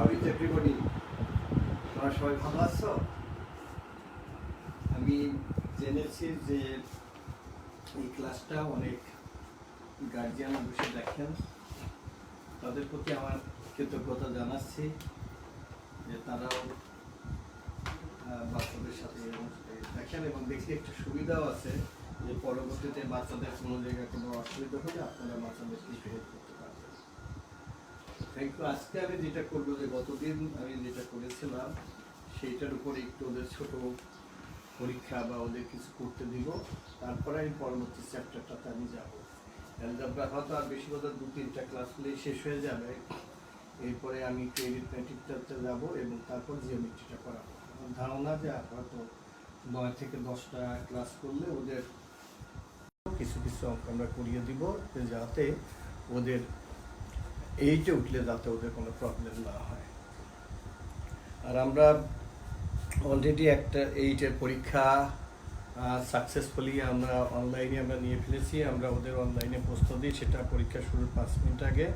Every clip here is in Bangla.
How is everybody? তোমরা সবাই ভালো আছো? আমি জেনেছি যে এই ক্লাসটা অনেক গার্জিয়ান বসে দেখেন, তাদের প্রতি আমার কৃতজ্ঞতা জানাচ্ছি যে তারাও বাচ্চাদের সাথে দেখেন এবং দেখি একটা সুবিধাও আছে যে পরবর্তীতে বাচ্চাদের কোনো জায়গায় কোনো অসুবিধা হলে আপনারা বাচ্চাদেরকে হেল্প করতে পারবেন। Thank you. আজকে আমি যেটা করবো, যে গতদিন আমি যেটা করেছিলাম সেইটার উপরে একটু ওদের ছোট পরীক্ষা বা ওদের কিছু করতে দিব, তারপরে আমি পরবর্তী চ্যাপ্টারটাতে আমি যাবো। হয়তো আর বেশি কথা 2-3টা ক্লাস হলেই শেষ হয়ে যাবে। এরপরে আমি ক্রেডিট যাবো এবং তারপর জিওমেট্রিটা করাবো। আমার ধারণা যে হয়তো 9 থেকে 10টা ক্লাস করলে ওদের কিছু কিছু অঙ্ক আমরা করিয়ে দিব, যাতে ওদের এইটে উঠলে যাতে ওদের কোনো প্রবলেম না হয়। আর আমরা অলরেডি একটা 8-এর পরীক্ষা সাকসেসফুলি আমরা অনলাইনে আমরা নিয়ে ফেলেছি। আমরা ওদের অনলাইনে প্রস্তুত দিই, সেটা পরীক্ষা শুরুর 5 মিনিট আগে,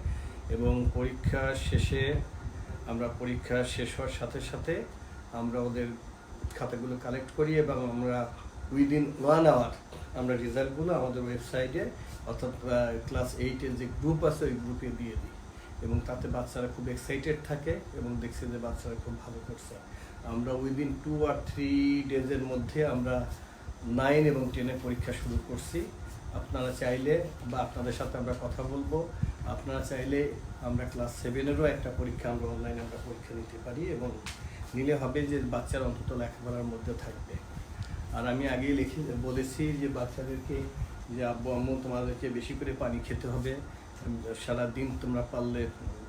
এবং পরীক্ষা শেষে আমরা পরীক্ষা শেষ হওয়ার সাথে সাথে আমরা ওদের খাতাগুলো কালেক্ট করি এবং আমরা উইদিন 1 আওয়ার আমরা রেজাল্টগুলো আমাদের ওয়েবসাইটে, অর্থাৎ ক্লাস 8-এর যে গ্রুপ আছে ওই গ্রুপে দিয়ে দিই, এবং তাতে বাচ্চারা খুব এক্সাইটেড থাকে এবং দেখছে যে বাচ্চারা খুব ভালো করছে। আমরা উইদিন 2 or 3 ডেজের মধ্যে আমরা 9 এবং 10-এর পরীক্ষা শুরু করছি। আপনারা চাইলে বা আপনাদের সাথে আমরা কথা বলবো, আপনারা চাইলে আমরা ক্লাস 7-এরও একটা পরীক্ষা আমরা অনলাইনে আমরা পরীক্ষা নিতে পারি, এবং নিলে হবে যে বাচ্চারা অন্তত লেখাপড়ার মধ্যে থাকবে। আর আমি আগেই বলেছি যে বাচ্চাদেরকে যে আব্বু আম্মু তোমাদেরকে বেশি করে পানি খেতে হবে, সারাদিন তোমরা পারলে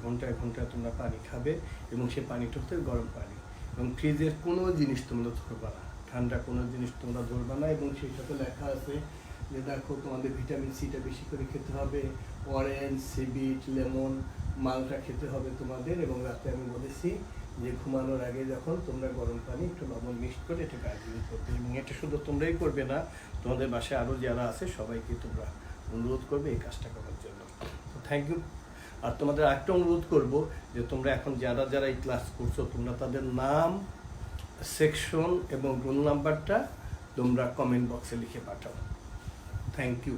ঘন্টায় ঘন্টায় তোমরা পানি খাবে, এবং সে পানিটা হচ্ছে গরম পানি, এবং ফ্রিজের কোনো জিনিস তোমরা ধরবা না, ঠান্ডা কোনো জিনিস তোমরা ধরবা না। এবং সেই সাথে লেখা আছে যে দেখো তোমাদের ভিটামিন সিটা বেশি করে খেতে হবে, অরেঞ্জ, সিবিট, লেমন, মালটা খেতে হবে তোমাদের। এবং রাতে আমি বলেছি যে ঘুমানোর আগে যখন তোমরা গরম পানি একটু লবণ মিক্সড করে এটা গার্গলিং করবে, এবং এটা শুধু তোমরাই করবে না, তোমাদের বাসায় আরও যারা আছে সবাইকে তোমরা অনুরোধ করবে এই কাজটা করার জন্য। তো থ্যাংক ইউ। আর তোমাদের একটা অনুরোধ করব যে তোমরা এখন যারা যারা এই ক্লাস করছো তোমরা তাদের নাম, সেকশন এবং রোল নাম্বারটা তোমরা কমেন্ট বক্সে লিখে পাঠাও। Thank you.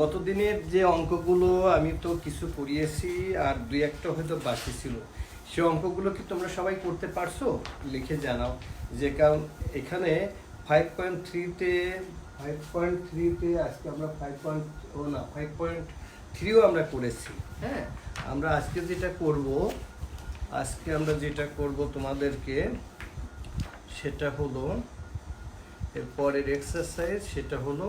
গত দিনের যে অঙ্কগুলো আমি তো কিছু করিয়েছি, আর 2-1টা হয়তো বাকি ছিল, সে অঙ্কগুলো কি তোমরা সবাই করতে পারছো? লিখে জানাও। যে কারণ এখানে 5.3-তে আজকে আমরা 5.3ও আমরা করেছি। হ্যাঁ, আমরা আজকে যেটা করব তোমাদেরকে সেটা হলো এর পরের এক্সারসাইজ, সেটা হলো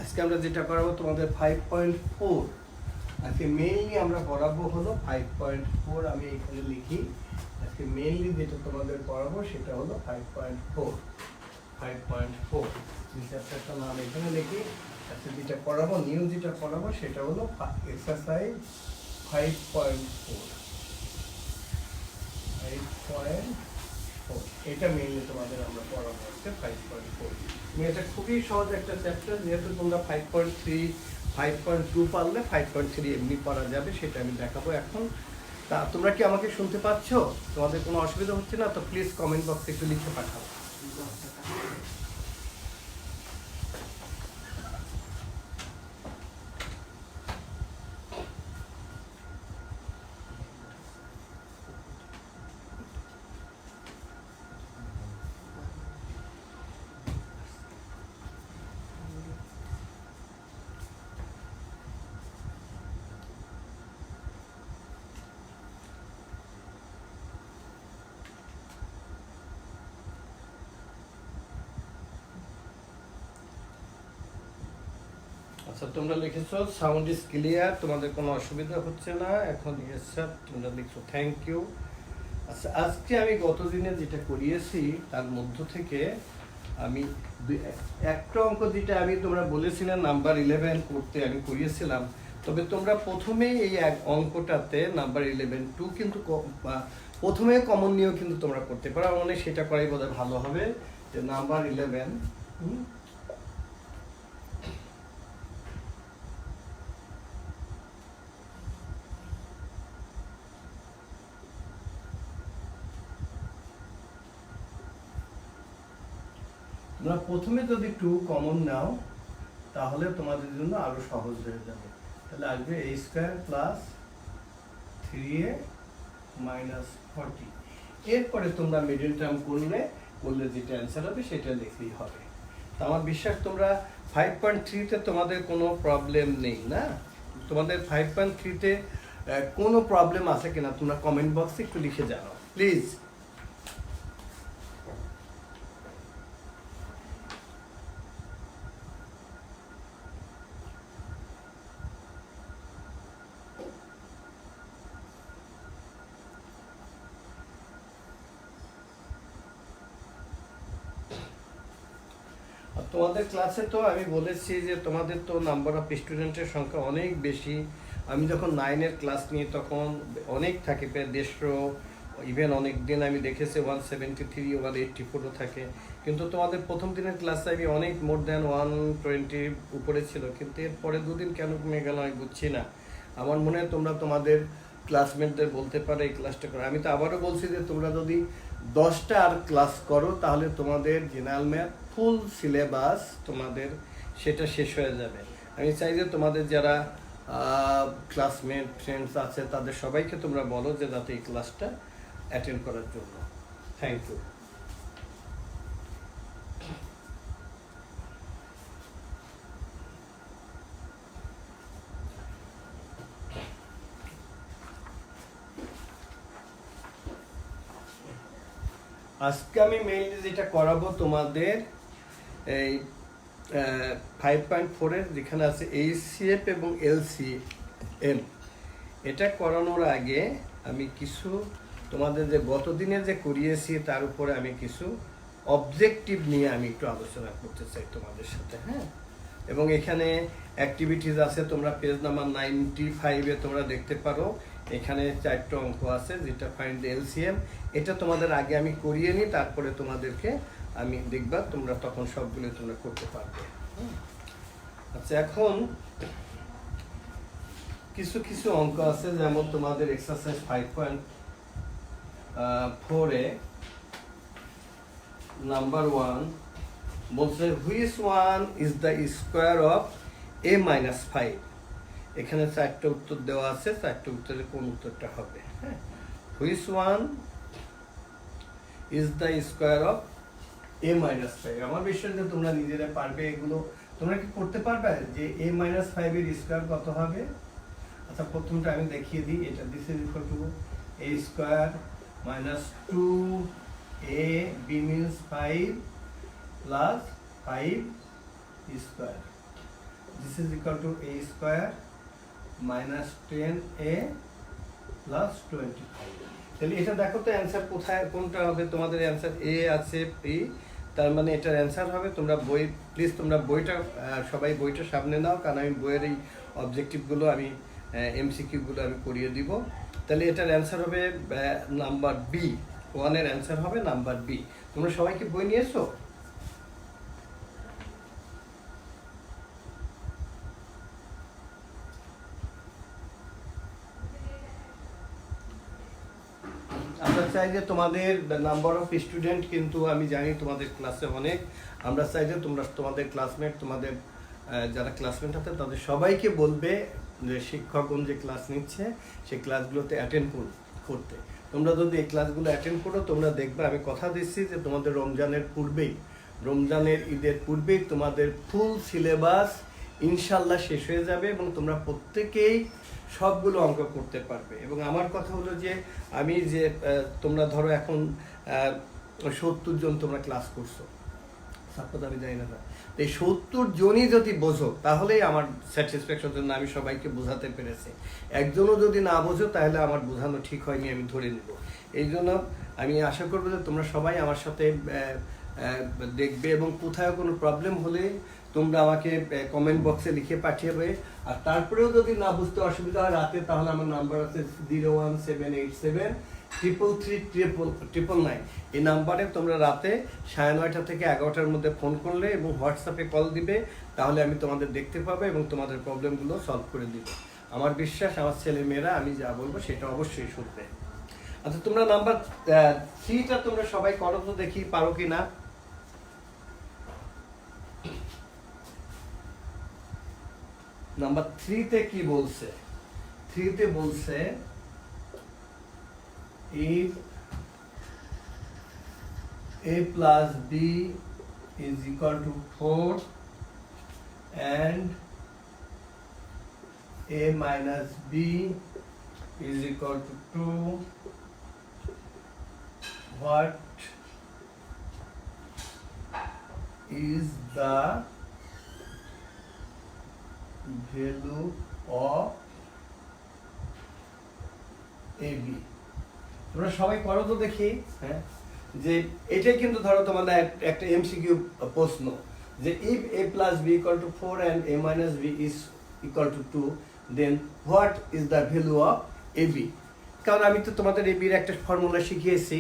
আজকে আমরা যেটা করাবো তোমাদের 5.4। আজকে মেইনলি আমরা পড়াবো হলো 5.4। আমি এখানে লিখি, আজকে মেইনলি যেটা তোমাদের পড়াবো সেটা হলো 5.4। চ্যাপ্টারটার নাম এখানে লিখি। আজকে যেটা পড়াবো, নিউ যেটা পড়াবো সেটা হলো এক্সারসাইজ 5.4। এটা মেইনলি তোমাদের আমরা পড়াবো আজকে 5.4। এটা খুবই সহজ একটা চ্যাপ্টার, যেহেতু তোমরা 5.2 পারলে 5.3 এমনি পড়া যাবে, সেটা আমি দেখাবো এখন। তা তোমরা কি আমাকে শুনতে পাচ্ছ? তোমাদের কোনো অসুবিধা হচ্ছে না তো? প্লিজ কমেন্ট বক্সে একটু লিখে পাঠাও। আচ্ছা, তোমরা লিখেছো সাউন্ড ইজ ক্লিয়ার, তোমাদের কোনো অসুবিধা হচ্ছে না এখন? ইয়েস স্যার, তোমরা লিখছো, থ্যাংক ইউ। আচ্ছা, আজকে আমি গত দিনে যেটা করিয়েছি তার মধ্য থেকে আমি একটা অঙ্ক যেটা আমি তোমরা বলেছিলাম নাম্বার 11 করতে আমি করিয়েছিলাম, তবে তোমরা প্রথমেই এই এক অঙ্কটাতে নাম্বার 11 কিন্তু প্রথমে কমন নিয়েও কিন্তু তোমরা করতে পারো। মানে সেটা করাই বোধহয় ভালো হবে, যে নাম্বার 11 তোমরা প্রথমে যদি 2 কমন নাও তাহলে তোমাদের জন্য আরো সহজ হয়ে যাবে। তাহলে আসবে a square plus 3a minus 40। এরপরে তোমরা মিডল টার্ম করলে যেটা অ্যান্সার হবে সেটা লিখলেই হবে। তো আমার বিশ্বাস তোমরা 5.3 তে তোমাদের কোনো প্রবলেম নেই না? তোমাদের 5.3 তে কোনো প্রবলেম আছে কিনা তোমরা কমেন্ট বক্সে একটু লিখে জানাও প্লিজ। তোমাদের ক্লাসে তো আমি বলেছি যে তোমাদের তো নাম্বার অফ স্টুডেন্টের সংখ্যা অনেক বেশি। আমি যখন 9-এর ক্লাস নিই তখন অনেক থাকে, প্রায় 150, ইভেন অনেক দিন আমি দেখেছি 173, 184ও থাকে। কিন্তু তোমাদের প্রথম দিনের ক্লাসে আমি অনেক মোর দ্যান 120 উপরে ছিল, কিন্তু এর পরে দুদিন কেন কমে গেল আমি বুঝছি না। আমার মনে হয় তোমরা তোমাদের ক্লাসমেটদের বলতে পারো এই ক্লাসটা করো। আমি তো আবারও বলছি যে তোমরা যদি 10টা আর ক্লাস করো তাহলে তোমাদের জেনারেল ম্যাথ ফুল সিলেবাস তোমাদের সেটা শেষ হয়ে যাবে। আমি চাই যে তোমাদের যারা ক্লাসমেট ফ্রেন্ডস আছে তাদের সবাইকে তোমরা বলো যে যাতে এই ক্লাসটা অ্যাটেন্ড করার জন্য। Thank you. আজকে আমি মেইনলি যেটা করাবো তোমাদের এই 5.4-এর যেখানে আছে HCF এবং LCM, এটা করানোর আগে আমি কিছু তোমাদের যে গত দিনে যে করিয়েছি তার উপরে আমি কিছু অবজেক্টিভ নিয়ে আমি একটু আলোচনা করতে চাই তোমাদের সাথে। হ্যাঁ, এবং এখানে অ্যাক্টিভিটিস আছে, তোমরা পেজ নাম্বার 95-এ তোমরা দেখতে পারো। এখানে 4টা অঙ্ক আছে যেটা ফাইন্ড দ্য এলসিএম। এটা তোমাদের আগে আমি করিয়ে নিই, তারপরে তোমাদেরকে আমি দেখবা তোমরা তখন সবগুলো তোমরা করতে পারবে। আচ্ছা, এখন কিছু কিছু অঙ্ক আছে, যেমন তোমাদের এক্সারসাইজ 5.4-এ নাম্বার 1 বলছে which one is the square of a minus 5। এখানে 4টা উত্তর দেওয়া আছে, 4টা উত্তরে কোন উত্তরটা হবে? হ্যাঁ, which one is the square of a minus 5। আমার বিশ্বাস যে তোমরা নিজেরা পারবে এগুলো। তোমরা কি করতে পারবে যে a মাইনাস 5-এর স্কোয়ার কত হবে? আচ্ছা, প্রথমটা আমি দেখিয়ে দিই। এটা this is equal two a square minus 2ab means 5 plus 5 square. This is equal two a square minus 10a plus 25। তাহলে এটা দেখো তো অ্যান্সার কোথায়, কোনটা হবে? তোমাদের অ্যান্সার এ আছে, পি, তার মানে এটার অ্যান্সার হবে। তোমরা বই প্লিজ তোমরা বইটা সবাই বইটা সামনে নাও, কারণ আমি বইয়ের এই অবজেক্টিভগুলো আমি এমসিকিউগুলো আমি করিয়ে দিব। তাহলে এটার অ্যান্সার হবে নাম্বার বি। 1-এর অ্যান্সার হবে নাম্বার বি। তোমরা সবাই কি বই নিয়েছো? আমরা চাই যে তোমাদের নাম্বার অফ স্টুডেন্ট কিন্তু আমি জানি তোমাদের ক্লাসে অনেক। আমরা চাই যে তোমরা তোমাদের ক্লাসমেট, তোমাদের যারা ক্লাসমেট আছে তাদের সবাইকে বলবে যে শিক্ষকগণ যে ক্লাস নিচ্ছে সেই ক্লাসগুলোতে অ্যাটেন্ড করতে। তোমরা যদি এই ক্লাসগুলো অ্যাটেন্ড করো, তোমরা দেখবে আমি কথা দিচ্ছি যে তোমাদের রমজানের ঈদের পূর্বেই তোমাদের ফুল সিলেবাস ইনশাল্লাহ শেষ হয়ে যাবে এবং তোমরা প্রত্যেকেই সবগুলো অঙ্ক করতে পারবে। এবং আমার কথা হলো যে আমি যে তোমরা ধরো এখন 70 জন তোমরা ক্লাস করছো, সাপোজ আমি জানি না, এই 70 জনই যদি বোঝো তাহলেই আমার স্যাটিসফ্যাকশন, জন্য আমি সবাইকে বোঝাতে পেরেছি। একজনও যদি না বোঝো তাহলে আমার বোঝানো ঠিক হয়নি, আমি ধরে নেব। এই জন্য আমি আশা করবো যে তোমরা সবাই আমার সাথে দেখবে, এবং কোথাও কোনো প্রবলেম হলে তোমরা আমাকে কমেন্ট বক্সে লিখে পাঠিয়ে। আর তারপরেও যদি না বুঝতে অসুবিধা হয় রাতে, তাহলে আমার নাম্বার আছে 01787-333-999। এই নাম্বারে তোমরা রাতে 9:30 থেকে 11টার মধ্যে ফোন করলে এবং হোয়াটসঅ্যাপে কল দিবে, তাহলে আমি তোমাদের দেখতে পাবো এবং তোমাদের প্রবলেমগুলো সলভ করে দিব। আমার বিশ্বাস আমার ছেলে মেয়েরা আমি যা বলবো সেটা অবশ্যই শুনবে। আচ্ছা, তোমরা নাম্বার 3টা তোমরা সবাই করো তো দেখি, পারো কি না। নাম্বার 3তে কি বলছে? 3তে বলছে if a plus b is equal to 4 and a minus b is equal to 2, what is the value of AB? তোমরা সবাই করো তো দেখি। হ্যাঁ, যে এটাই কিন্তু ধরো তোমাদের একটা এমসিকিউ প্রশ্ন, যে if a plus b equal to 4 and a minus b is equal to 2, then what is the value of AB? কারণ আমি তো তোমাদের AB এর একটা ফর্মুলা শিখিয়েছি,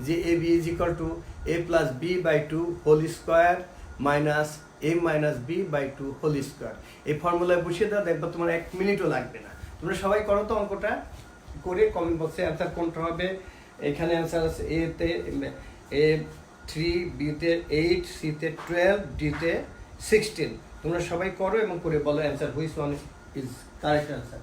যে AB is equal to a plus b by 2 whole square minus a minus b by 2 whole square। এই ফর্মুলায় বসিয়ে দাও, দেখবে তোমার 1 মিনিটও লাগবে না। তোমরা সবাই করো তো অঙ্কটা, করে কমেন্ট বক্সে অ্যান্সার কোনটা হবে। এখানে অ্যান্সার আছে এতে 3, বিতে 8, সিতে 12, ডিতে 16। তোমরা সবাই করো এবং করে বলো answer which one is correct answer.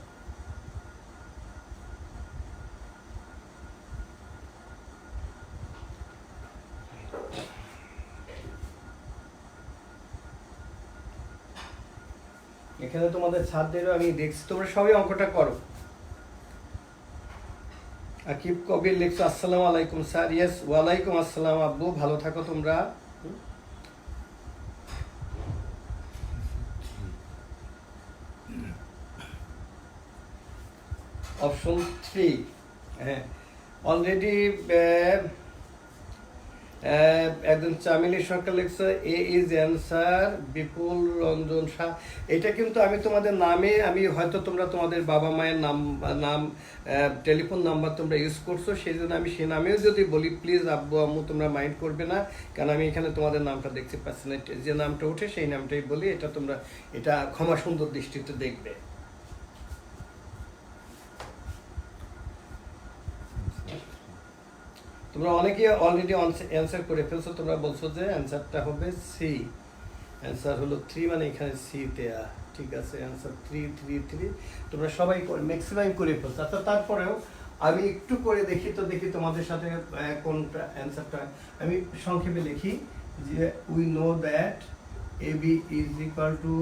এখানে তোমাদের ছাত্রদেরও আমি দেখছি, তোমরা সবাই অঙ্কটা করো। আকিব কবির লিখছো আসসালামু আলাইকুম স্যার। ইয়েস, ওয়ালাইকুম আসসালাম আব্বু, ভালো থাকো তোমরা। অপশন 3, হ্যাঁ অলরেডি একজন চামিলি সরকার লিখছে এ ইজ অ্যান্সার, বিপুল রঞ্জন শাহ। এটা কিন্তু আমি তোমাদের নামে, আমি হয়তো তোমরা তোমাদের বাবা মায়ের নাম টেলিফোন নাম্বার তোমরা ইউজ করছো, সেই জন্য আমি সেই নামেও যদি বলি প্লিজ আব্বু আম্মু তোমরা মাইন্ড করবে না, কারণ আমি এখানে তোমাদের নামটা দেখতে পাচ্ছি না। যে নামটা ওঠে সেই নামটাই বলি, এটা তোমরা এটা ক্ষমা সুন্দর দৃষ্টিতে দেখবে। তোমরা অনেকে অলরেডি অ্যান্সার করে ফেলছো, তোমরা বলছো যে অ্যান্সারটা হবে সি। অ্যান্সার হলো 3, মানে এখানে সি দেয়া, ঠিক আছে। অ্যান্সার 3, 3, 3 তোমরা সবাই ম্যাক্সিমাম করে ফেলছো। আচ্ছা, তারপরেও আমি একটু করে দেখি তো, দেখি তোমাদের সাথে কোনটা অ্যান্সারটা। আমি সংক্ষেপে লিখি যে we know that A B is equal to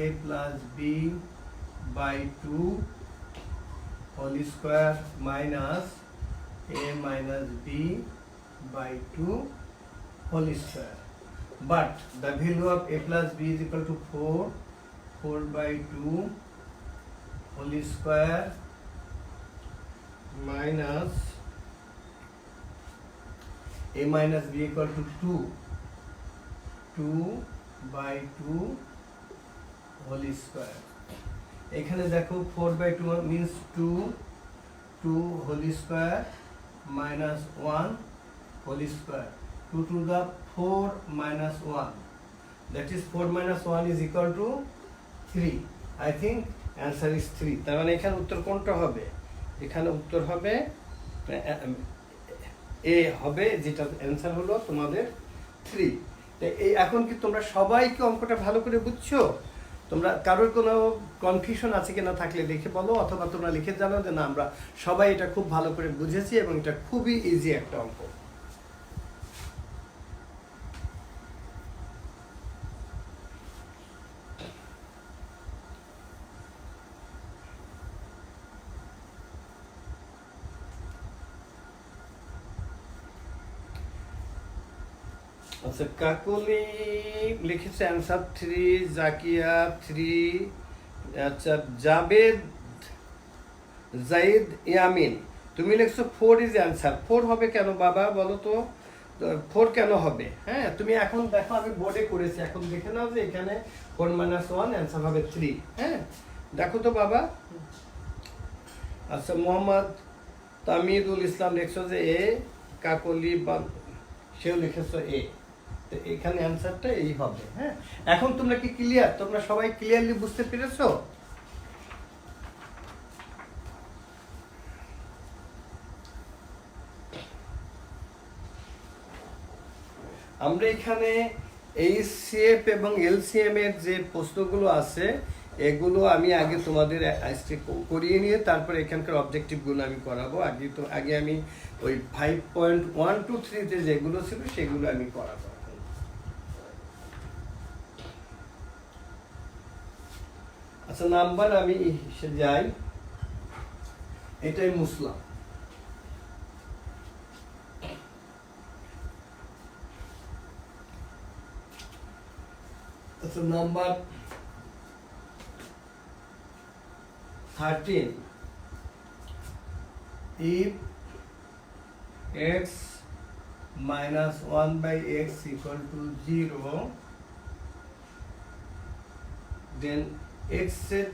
A plus B by 2 whole square minus a minus b by 2 whole square, but the value of a plus b is equal to 4 by 2 whole square minus a minus b equal to 2 by 2 whole square। এখানে দেখো 4 by 2 means 2 whole square minus 1 whole square, 2 to the 4 minus 1, that is 4 minus 1 is equal to 3. I think answer is 3। তার মানে এখানে উত্তর কোনটা হবে? এখানে উত্তর হবে এ হবে, যেটা অ্যান্সার হলো তোমাদের 3। তো এই এখন কি তোমরা সবাই কি অঙ্কটা ভালো করে বুঝছো? তোমরা কারোর কোনো কনফিউশন আছে কিনা থাকলে লিখে বলো, অথবা তোমরা লিখে জানো যে না আমরা সবাই এটা খুব ভালো করে বুঝেছি এবং এটা খুবই ইজি একটা অঙ্ক। আচ্ছা, কাকলি লিখেছে অ্যান্সার 3, জাকিয়া 3, আচ্ছা জাবেদ জাইদ ইয়ামিন তুমি লিখছো 4 ইজ অ্যান্সার। 4 হবে কেন বাবা বলো তো? 4 কেন হবে? হ্যাঁ, তুমি এখন দেখো আমি বোর্ডে করেছি, এখন দেখে নাও যে এখানে 4 - 1 অ্যান্সার হবে 3। হ্যাঁ, দেখো তো বাবা। আচ্ছা, মোহাম্মদ তামিদুল ইসলাম লিখছো যে এ, কাকলি সেও লিখেছো এ, তো এখানে অ্যান্সারটা এই হবে। হ্যাঁ, এখন তোমরা কি ক্লিয়ার? তোমরা সবাই ক্লিয়ারলি বুঝতে পেরেছো? আমরা এখানে এইচসিএফ এবং এলসিএম এর যে প্রশ্নগুলো আছে এগুলো আমি আগে তোমাদের করিয়ে নিয়ে তারপরে এখানকার অবজেক্টিভগুলো আমি করাবো। আগে আমি ওই 5.123 যেগুলো ছিল সেগুলো আমি করাবো। আচ্ছা, নাম্বার আমি যাই, এটাই মুসলাম। আচ্ছা, number 13, if x minus 1 by x equal to 0, then x এর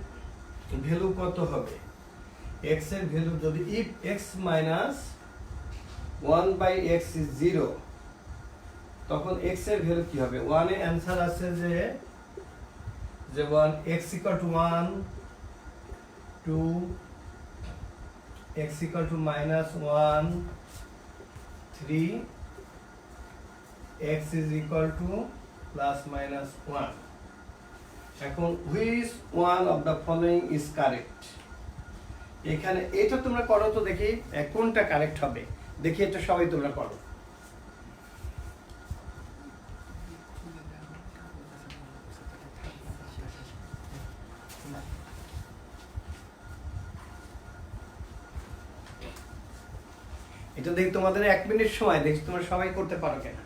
ভ্যালু কত হবে? x এর ভ্যালু যদি if x minus 1 by x is 0, তখন x এর ভ্যালু কি হবে? 1 এর অ্যান্সার আছে যে 1 x equal to 1, 2 x equal to minus 1, 3 x is equal to plus minus 1. এখন which one of the following is correct? এখানে এটা তোমরা করো তো দেখি কোনটা কারেক্ট হবে, দেখি এটা সবাই তোমরা করো। এটা দেখি তোমাদের 1 মিনিট সময়, দেখি তোমরা সবাই করতে পারো কিনা।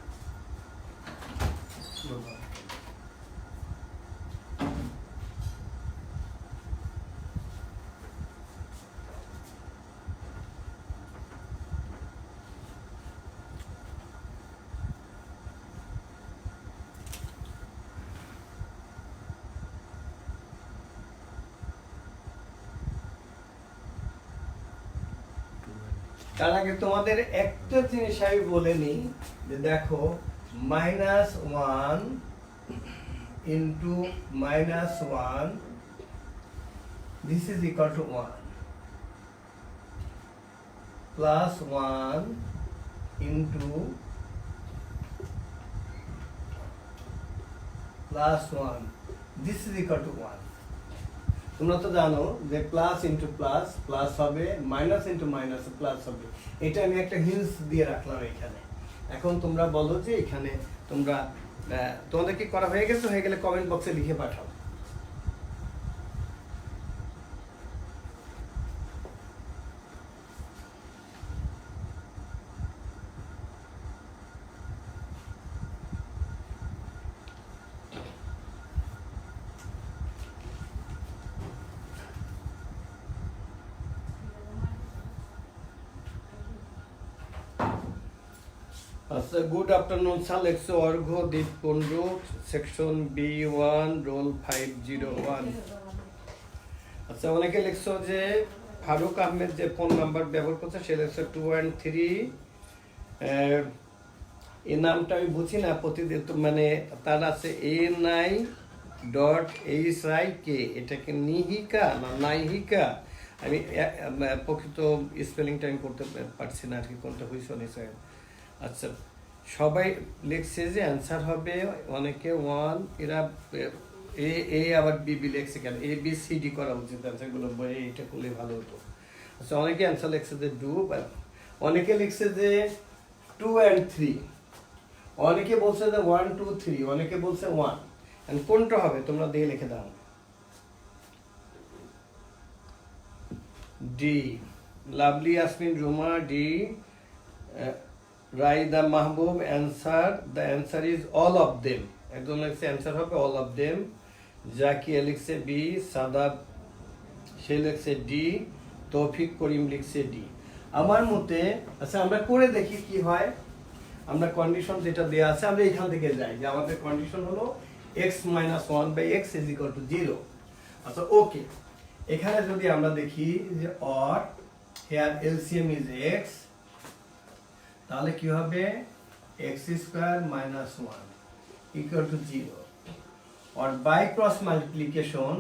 তার আগে তোমাদের একটা জিনিস আমি বলে নিই যে দেখো -1 into -1 this is equal to 1 plus 1 into plus 1 this is equal to 1. তোমরা তো জানো যে প্লাস ইন্টু প্লাস প্লাস হবে, মাইনাস ইন্টু মাইনাস প্লাস হবে। এটা আমি একটা হিন্টস দিয়ে রাখলাম এখানে। এখন তোমরা বলো যে এখানে তোমরা তোমাদের কি করা হয়ে গেছে? হয়ে গেলে কমেন্ট বক্সে লিখে পাঠাও। আচ্ছা, গুড আফটারনুন স্যার, লেখছো অর্ঘ্য দীপ কুণ্ডু, সেকশন B1, রোল 501। আচ্ছা, অনেকে লিখছো যে ফারুক আহমেদ যে ফোন নাম্বার ব্যবহার করছে সে লিখছে 2 and 3। এই নামটা আমি বুঝি না, প্রতিদিন মানে তার আছে ANI.HIK, এটাকে নিহিকা না নাইহিকা, আমি প্রকৃত স্পেলিংটা আমি করতে পারছি না আর কি, কোনটা হয়েছে নিশ্চয়। আচ্ছা, সবাই লিখছে যে অ্যান্সার হবে, অনেকে 1, এরা এ আবার বিবি লিখছে কেন? ABCD করা উচিত অ্যান্সারগুলো, এইটা করলে ভালো হতো। আচ্ছা, অনেকে অ্যান্সার লিখছে যে 2, অনেকে লিখছে যে 2 and 3, অনেকে বলছে যে 1, 2, 3, অনেকে বলছে 1। কোনটা হবে তোমরা দিয়ে লিখে দাও। D, lovely Yasmin Ruma, D. Raida Mahbub, the answer is all of them, একজন লিখছে অ্যান্সার হবে all of them। জাকিয়া লিখছে বি, সাদাব সে লিখছে ডি, তৌফিক করিম লিখছে ডি। আমার মতে আচ্ছা আমরা করে দেখি কি হয়। আমরা কন্ডিশন যেটা দেওয়া আছে আমরা এখান থেকে যাই যে আমাদের কন্ডিশন হলো x minus 1 by x is equal to 0। আচ্ছা ওকে, এখানে যদি আমরা দেখি যে or here LCM is x, তাহলে কি হবে x square minus 1 equal to 0, or by cross multiplication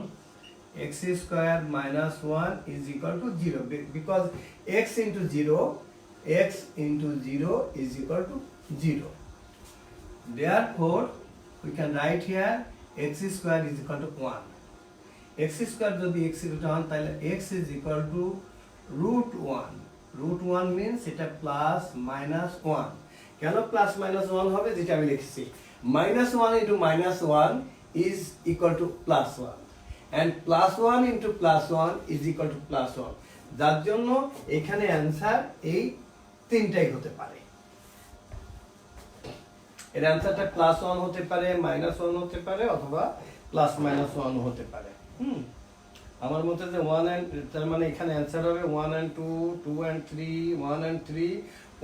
x square minus 1 is equal to 0 because x into 0 is equal to 0. Therefore we can write here x square is equal to 1. x square যদি x equal to 1 তাহলে x is equal to root 1. root 1 means এটা plus minus 1. কেন plus minus 1 হবে যেটা আমি লিখছি, minus 1 into minus 1 is equal to plus 1 and plus 1 into plus 1 is equal to plus 1, যার জন্য এখানে অ্যান্সার এই তিনটাই হতে পারে। এর অ্যান্সারটা প্লাস 1 হতে পারে, মাইনাস 1 হতে পারে, অথবা প্লাস মাইনাস 1 হতে পারে। আমার মতে যে 1 এন্ড, তার মানে এখানে অ্যান্সার হবে 1 and 2, 2 and 3, 1 and 3,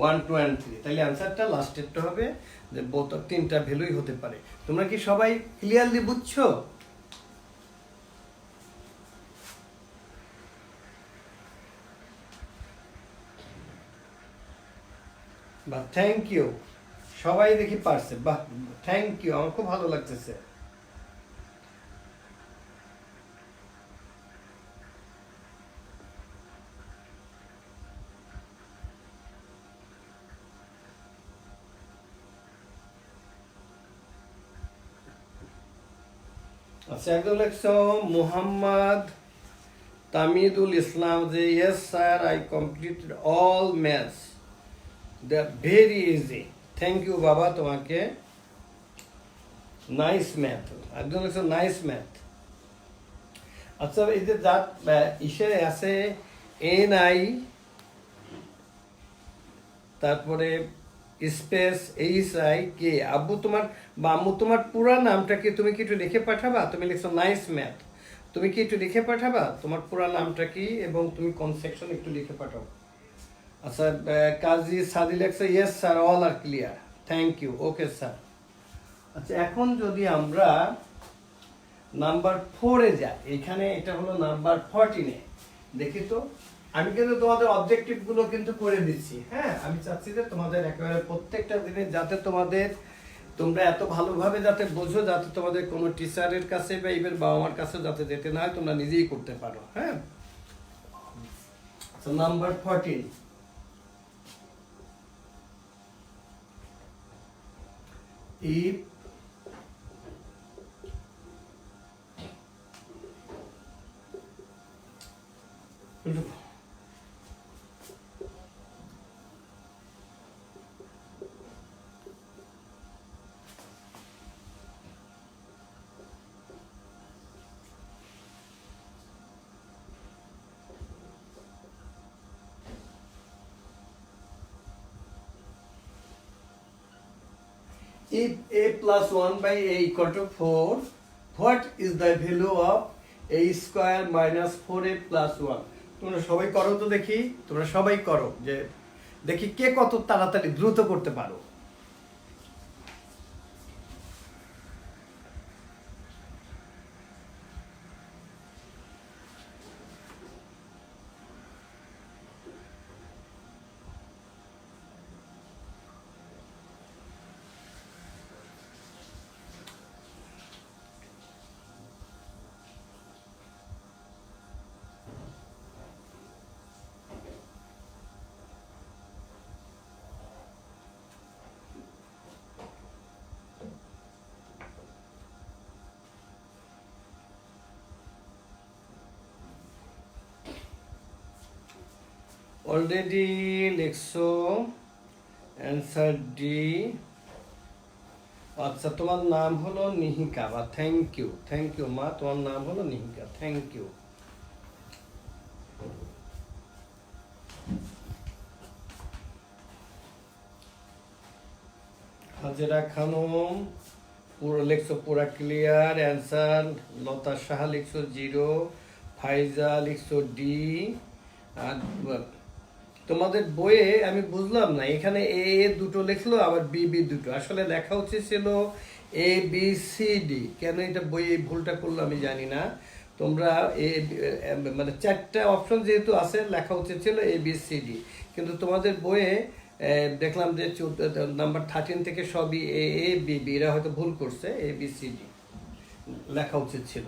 1, 2 and 3। তাহলে অ্যান্সারটা লাস্টেরটা হবে যে বোথ তিনটা ভ্যালুই হতে পারে। তোমরা কি সবাই ক্লিয়ারলি বুঝছো? বাহ, থ্যাংক ইউ, সবাই দেখি পারছে, বাহ থ্যাংক ইউ, আমার খুব ভালো লাগতেছে। আচ্ছা, একদম লেখছো মোহাম্মদ তামিদুল ইসলাম যে yes sir I completed all maths, they are very easy. Thank you বাবা তোমাকে, নাইস ম্যাথ, একদম লেখছো নাইস ম্যাথ। আচ্ছা, এই যে যা ইসে আছে NI, তারপরে স্পেস HIK, আব্বু তোমার বা আম্মু তোমার পুরা নামটা কি তুমি কি একটু লিখে পাঠাবা? তুমি লিখছো নাইস ম্যাথ, তুমি কি একটু লিখে পাঠাবা তোমার পুরা নামটা কি এবং তুমি কোন সেকশন একটু লিখে পাঠাও। আচ্ছা, কাজী সাদি লেখছে yes sir all are clear, thank you, okay sir. আচ্ছা, এখন যদি আমরা নাম্বার 4-এ যাই, এখানে এটা হলো নাম্বার 14-এ, দেখি তো আমি কিন্তু তোমাদের অবজেক্টিভ গুলো কিন্তু করে দিচ্ছি। হ্যাঁ, আমি চাচ্ছি যে তোমাদের একেবারে প্রত্যেকটা জিনিস যাতে তোমরা এত ভালোভাবে যাতে বোঝো, যাতে তোমাদের কোনো টিচারের কাছে বা ইভেন বাবা মার কাছে যাতে যেতে না হয়, তোমরা নিজেই করতে পারো। হ্যাঁ, number 14, if if a plus 1 by a equal to 4, what is the value of a square minus 4a plus 1? তোমরা সবাই করো তো দেখি, তোমরা সবাই করো, যে দেখি কে কত তাড়াতাড়ি দ্রুত করতে পারো। অলরেডি লিখছো অ্যান্সার ডি। আচ্ছা, তোমার নাম হলো নিহিকা, বা থ্যাংক ইউ মা, তোমার নাম হলো নিহিকা, থ্যাংক ইউ। হাজেরা খানম পুরো লিখছো, পুরা ক্লিয়ার অ্যান্সার। লতা সাহা লিখছো 0, ফাইজা লিখছো ডি, আর তোমাদের বইয়ে আমি বুঝলাম না, এখানে এ দুটো লিখলো আবার বি বি দুটো, আসলে লেখা উচিত ছিল এ বি সি ডি। কেন এটা বইয়ে এই ভুলটা করলো আমি জানি না। তোমরা মানে চারটা অপশন যেহেতু আছে, লেখা উচিত ছিল এ বি সি ডি, কিন্তু তোমাদের বইয়ে দেখলাম যে নাম্বার 13 থেকে সবই এ এ বি বি, এরা হয়তো ভুল করছে, এ বি সি ডি লেখা উচিত ছিল।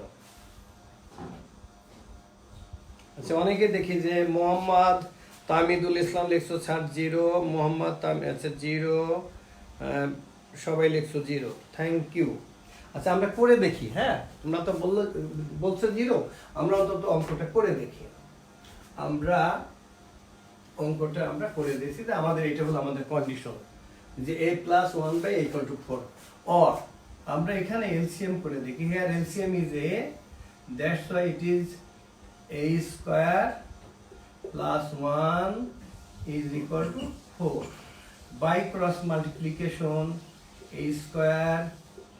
আচ্ছা, অনেকে দেখি যে মোহাম্মদ তামিদুল ইসলাম লিখছো স্যার 0, মোহাম্মদ আচ্ছা 0, সবাই লিখছো 0, থ্যাংক ইউ। আচ্ছা আমরা করে দেখি, হ্যাঁ তোমরা তো বলছো 0, আমরা অন্তত অঙ্কটা করে দেখি। আমরা অঙ্কটা আমরা করে দিয়েছি যে আমাদের এটা হলো আমাদের কন্ডিশন যে a + 1/4, or আমরা এখানে এলসিএম করে দেখি। Here LCM is a, that's why it is a square plus 1 is equal to 4. By cross multiplication, a square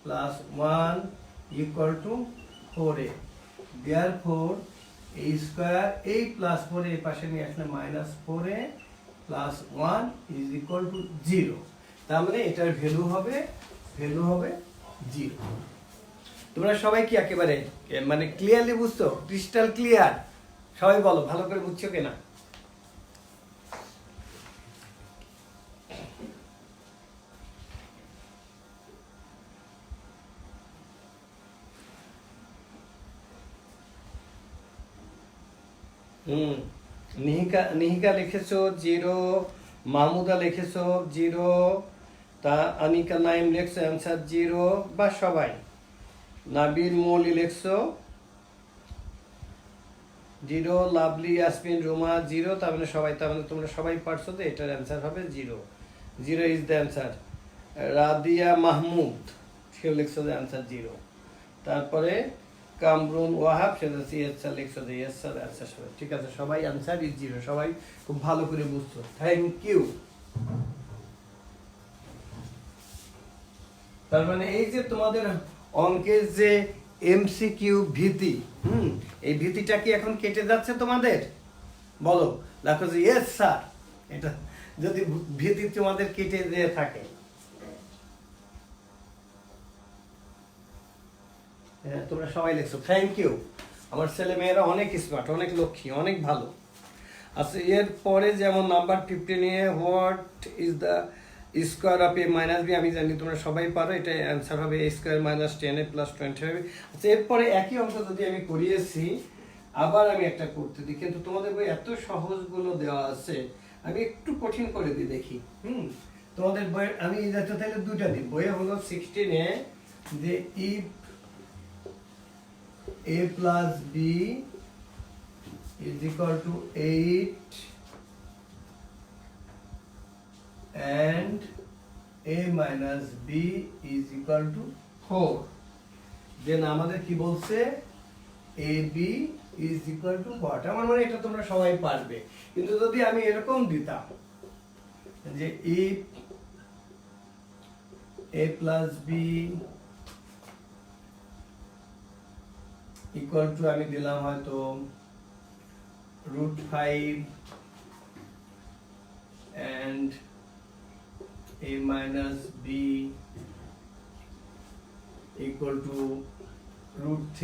plus 1 equal to 4a. Therefore, a square, a plus 4a পাশে নিয়ে আসলে minus 4a plus 1 is equal to 0. তার মানে এটার ভ্যালু হবে 0। তোমরা সবাই কি একেবারে মানে ক্লিয়ারলি বুঝছো? Crystal clear? সবাই বলো ভালো করে বুঝছো কিনা? নিহিকা লিখেছো 0, মাহমুদা লিখেছো 0, তা আনিকা নাইম লিখছো অ্যান্সার 0, বা সবাই নাবিল মৌলি লিখছো 0, লাভলি ইয়াসমিন রুমা 0, তার মানে সবাই, তার মানে তোমরা সবাই পারছো তো এটার অ্যান্সার হবে 0। 0 is the answer. Radia Mahmud সেও লিখছো যে অ্যান্সার 0। তারপরে কামরুন ওয়াহাব সেটা ইয়েস স্যার লিখছো যে ইয়েস স্যার অ্যান্সার সবাই ঠিক আছে, সবাই অ্যান্সার ইজ 0, সবাই খুব ভালো করে বুঝছো, থ্যাংক ইউ। তার মানে এই যে তোমাদের অঙ্কের যে এমসিকিউ ভীতি, এই ভীতিটা কি এখন কেটে যাচ্ছে তোমাদের? বলো, দেখো যে ইয়েস স্যার, এটা যদি ভীতি তোমাদের কেটে দিয়ে থাকে। হ্যাঁ তোমরা সবাই লিখছো, থ্যাংক ইউ। আমার ছেলে মেয়েরা অনেক স্মার্ট, অনেক লক্ষ্মী, অনেক ভালো। আচ্ছা এর পরে যেমন নাম্বার 15 এ what is the square of a minus B, আমি জানি তোমরা সবাই পারো, এটা অ্যান্সার হবে a square minus 10a plus 20 হবে। আচ্ছা এরপরে একই অঙ্ক যদি আমি করিয়েছি, আবার আমি একটা করতে দিই, কিন্তু তোমাদের বই এত সহজগুলো দেওয়া আছে, আমি একটু কঠিন করে দিই দেখি। তোমাদের বই আমি যাতে তাহলে দুইটা দিই, বইয়ে হলো 16 এ যে if a plus b is equal to 8 and a minus b is equal to 4, then আমাদের কি বলছে ab is equal to what? আমার মনে এটা তোমরা সবাই পারবে, কিন্তু যদি আমি এরকম দিতাম যে if a plus b equal to আমি দিলাম হয়তো √5 and a minus b equal to √3,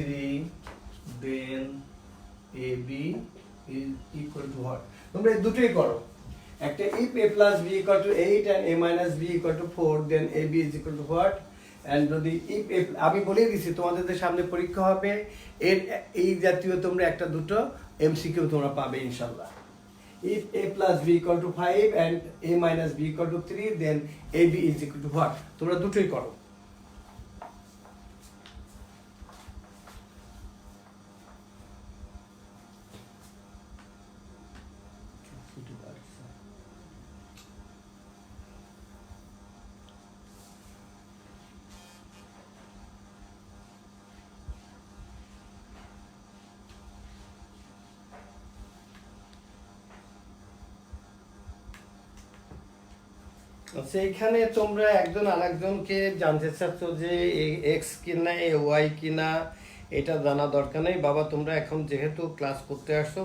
then ab is equal to what? তোমরা এই দুটোই করো, একটা if a plus b equal to 8 and a minus b equal to 4, then ab is equal to what? and যদি if আমি বলে দিছি তোমাদের সামনে পরীক্ষা হবে, এর এই জাতীয় তোমরা একটা দুটো এমসিকিউ তোমরা পাবে ইনশাআল্লাহ। if a plus b equal to 5 and a minus b equal to 3, then ab is equal to what? তোমরা দুটোই করো। আচ্ছা এখানে তোমরা একজন আরেকজনকে জানতে চাচ্ছ যে এক্স কিনা এ ওয়াই কিনা, এটা জানা দরকার নেই বাবা। তোমরা এখন যেহেতু ক্লাস করতে আসছো,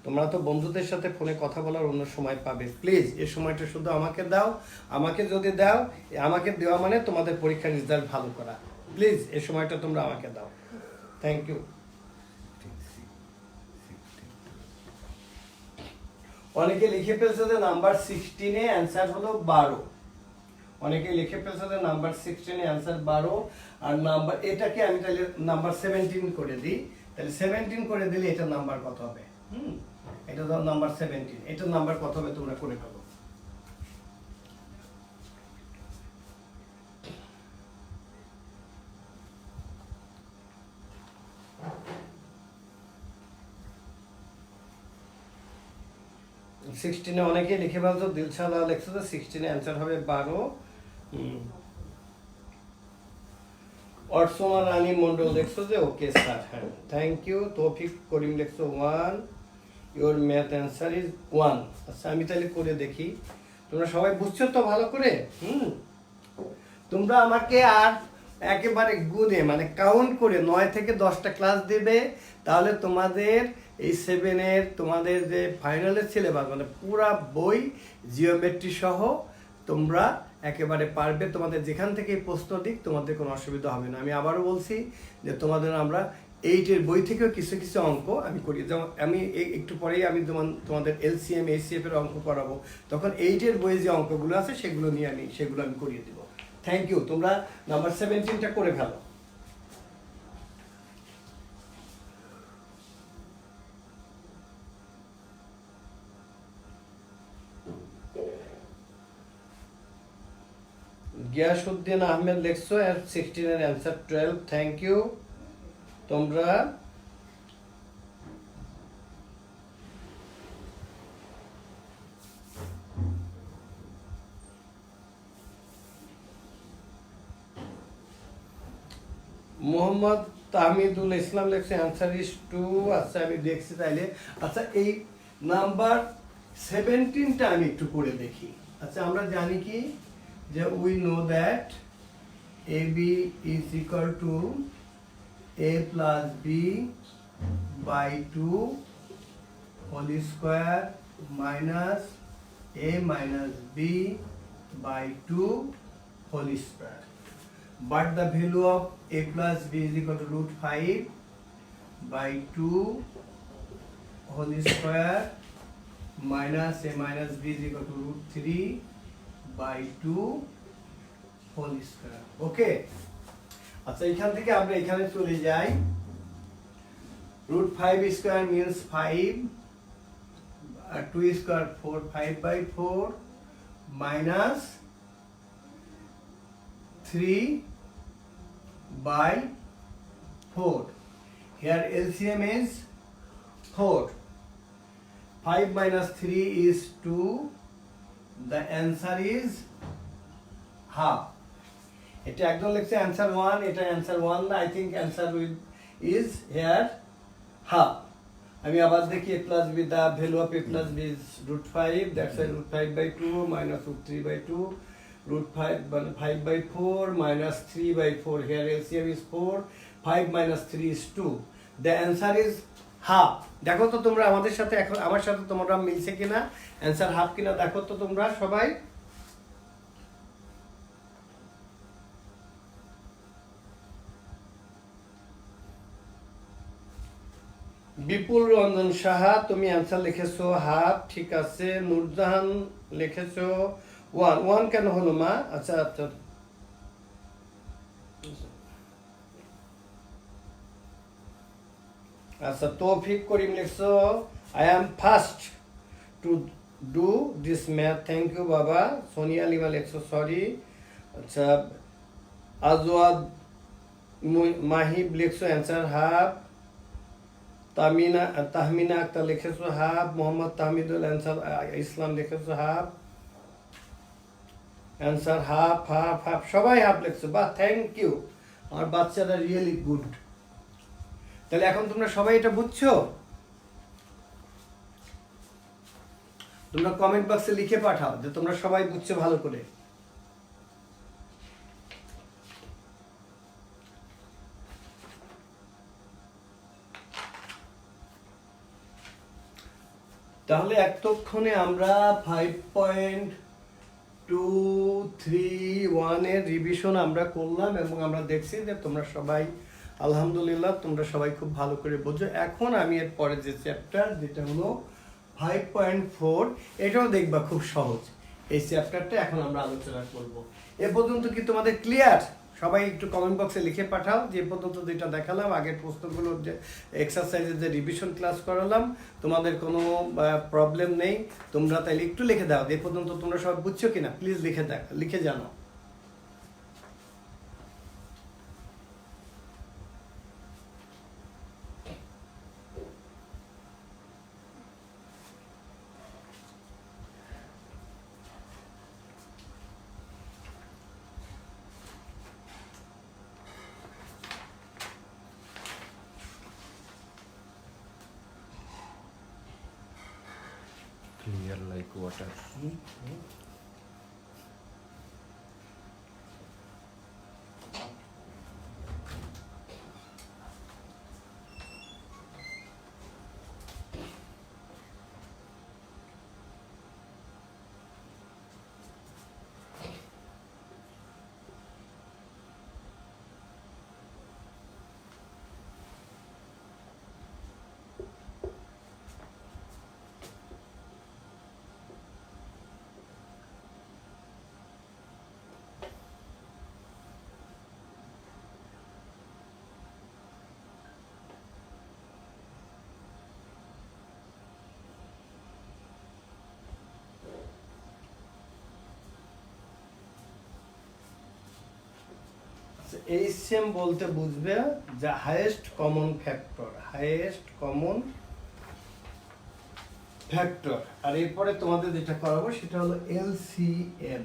তোমরা তো বন্ধুদের সাথে ফোনে কথা বলার অন্য সময় পাবে। প্লিজ এই সময়টা শুধু আমাকে দাও। আমাকে যদি দাও, আমাকে দেওয়া মানে তোমাদের পরীক্ষার রেজাল্ট ভালো করা। প্লিজ এই সময়টা তোমরা আমাকে দাও। Thank you. অনেকে লিখে ফেলছে যে নাম্বার 16-এ অ্যান্সার হলো 12। অনেকে লিখে ফেলছে যে নাম্বার 16-এ অ্যান্সার 12, আর নাম্বার এটাকে আমি তাহলে নাম্বার 17 করে দিই। তাহলে 17 করে দিলে এটার নাম্বার কত হবে? এটা ধর নাম্বার 17, এটার নাম্বার কত হবে তোমরা করে ফেলো। সিক্সটিনে অনেকে লিখে ফেলছো, দিলশাদ লিখছো যে 16-এ অ্যান্সার হবে 12। অর্চনা রানী মন্ডল দেখছো যে ওকে স্যার, হ্যাঁ থ্যাংক ইউ। তৌফিক করিম দেখছো 1, ইওর ম্যাথ অ্যান্সার ইজ 1। আচ্ছা আমি তাহলে করে দেখি, তোমরা সবাই বুঝছো তো ভালো করে? তোমরা আমাকে আর একেবারে গুণে মানে কাউন্ট করে 9 থেকে 10টা ক্লাস দেবে, তাহলে তোমাদের এই 7-এর তোমাদের যে ফাইনালের সিলেবাস মানে পুরা বই জিওমেট্রি সহ তোমরা একেবারে পারবে। তোমাদের যেখান থেকে প্রশ্ন দিক তোমাদের কোনো অসুবিধা হবে না। আমি আবারও বলছি যে তোমাদের আমরা 8-এর বই থেকেও কিছু কিছু অঙ্ক আমি করি। যেমন আমি একটু পরেই আমি তোমাদের LCM ACF এর অঙ্ক করাবো, তখন 8-এর বইয়ে যে অঙ্কগুলো আছে সেগুলো আমি করিয়ে দেবো। Thank you. তোমরা নাম্বার 17টা করে ফেলো। গিয়াসউদ্দিন আহমেদ লেখছো 16-এর অ্যান্সার 12। Thank you. তোমরা মোহাম্মদ তাহমিদুল ইসলাম লেখছে অ্যান্সার ইজ 2। আচ্ছা আমি দেখছি তাইলে। আচ্ছা এই নাম্বার 17টা আমি একটু করে দেখি। আচ্ছা আমরা জানি কি যে we know that AB is equal to A plus B by 2 whole square minus A minus B by 2 whole square. But the value of A plus B is equal to root 5 by 2 whole square minus A minus B is equal to root 3 by 2 whole square. ওকে, আচ্ছা এখান থেকে আমরা এখানে চলে যাই। root 5 square means 5, 2 square 4, 5 by 4 minus 3 by 4. Here LCM is 4. 5 minus 3 is 2. The answer is half. এটা একদম লিখছে অ্যান্সার 1, এটা অ্যান্সার 1 না, I think answer is here half. আমি আবার দেখি a plus b, the value of a plus b is root 5, that's why root 5 by 2 minus root 3 by 2, root 5 by 4 minus 3 by 4. Here LCM is 4, 5 minus 3 is 2. The answer is half. দেখো তো তোমরা আমাদের সাথে এখন আমার সাথে তোমরা মিলছে কিনা, অ্যান্সার হাফ কিনা দেখো তো তোমরা সবাই। বিপুল রঞ্জন সাহা তুমি অ্যান্সার লিখেছো হাফ, ঠিক আছে। নূরজাহান লিখেছো 1। 1 কেন হলো মা? আচ্ছা আচ্ছা আচ্ছা। তৌফিক করিম লিখছো I am first to do this math. Thank you বাবা। সোনিয়া লিমা লিখছো সরি। আচ্ছা আজওয়াদ মাহিব লিখছো অ্যান্সার হাফ। তাহমিনা আক্তার লিখেছো হাফ। মোহাম্মদ তাহমিদুল অ্যান্সার ইসলাম লিখেছো half. Answer half half half, সবাই হাফ লিখছো, বাহ থ্যাংক ইউ। আমার বাচ্চারা রিয়েলি গুড। তাহলে এখন তোমরা সবাই এটা বুঝছো? তোমরা কমেন্ট বক্সে লিখে পাঠাও যে তোমরা সবাই বুঝছো ভালো করে। তাহলে এতক্ষণে আমরা 5.231 এর রিভিশন আমরা করলাম এবং আমরা দেখছি যে তোমরা সবাই আলহামদুলিল্লাহ তোমরা সবাই খুব ভালো করে বোঝো। এখন আমি এর পরে যে চ্যাপ্টার যেটা হলো 5.4, এটাও দেখবা খুব সহজ। এই চ্যাপ্টারটা এখন আমরা আলোচনা করব। এ পর্যন্ত কি তোমাদের ক্লিয়ার? সবাই একটু কমেন্ট বক্সে লিখে পাঠাও যে পর্যন্ত যেটা দেখালাম, আগের প্রশ্নগুলোর যে এক্সারসাইজের যে রিভিশন ক্লাস করালাম, তোমাদের কোনো প্রবলেম নেই। তোমরা তাইলে একটু লিখে দাও যে পর্যন্ত তোমরা সব বুঝছো কিনা, প্লিজ লিখে জানো। Clear like water. এইচএম বলতে বুঝবে যে highest common factor, highest common factor. আর এরপরে তোমাদের যেটা করাবো সেটা হলো এলসিএম।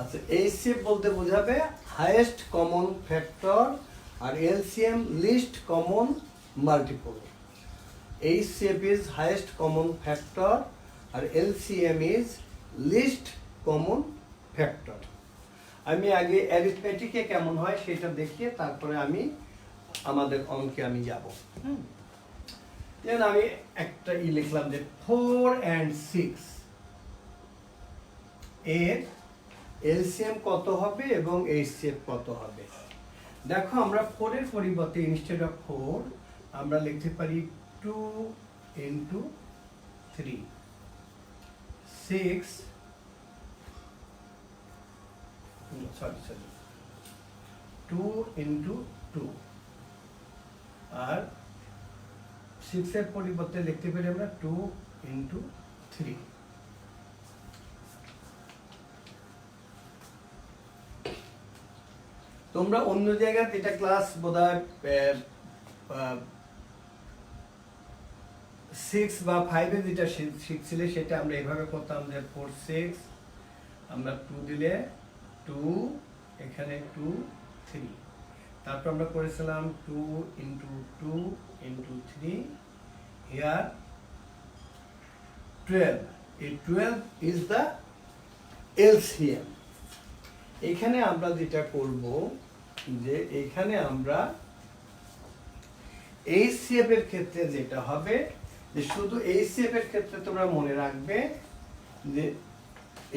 আচ্ছা, এইচসিএফ বলতে বোঝাবে হাইয়েস্ট কমন ফ্যাক্টর, আর LCM least common multiple. HCF is highest common factor আর LCM is least common factor. আমি আগে অ্যারিথমেটিকে কেমন হয় সেটা দেখিয়ে তারপরে আমি আমাদের অঙ্কে আমি যাব। যেমন আমি একটা লিখলাম যে 4 and 6 এর এলসিএম কত হবে এবং এইচসিএফ কত হবে। দেখো আমরা 4 এর পরিবর্তে ইনস্টেড অফ 4 আমরা লিখতে পারি 2 into 3, 6 সরি 2 into 2, আর 6 এর পরিবর্তে লিখতে পারি আমরা 2 into 3। তোমরা অন্য জায়গায় এটা ক্লাস বোধহয় 6 বা 5 এ যেটা শিখছিলে সেটা আমরা এভাবে করতাম যে 4 6 আমরা 2 দিলে 2, এখানে 2 3, তারপর আমরা করেছিলাম 2 into 2 into 3, here 12, এই 12 is the LCM। এখানে আমরা যেটা করব যে এখানে আমরা এইচসিএফ এর ক্ষেত্রে যেটা হবে যে শুধু এইচসিএফ এর ক্ষেত্রে তোমরা মনে রাখবে যে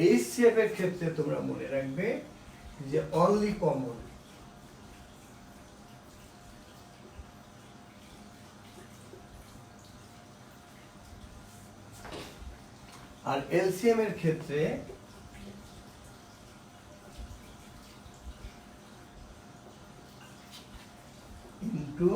এইচসিএফ এর ক্ষেত্রে তোমরা মনে রাখবে যে অনলি কমন, আর এলসিএম এর ক্ষেত্রে ইনটু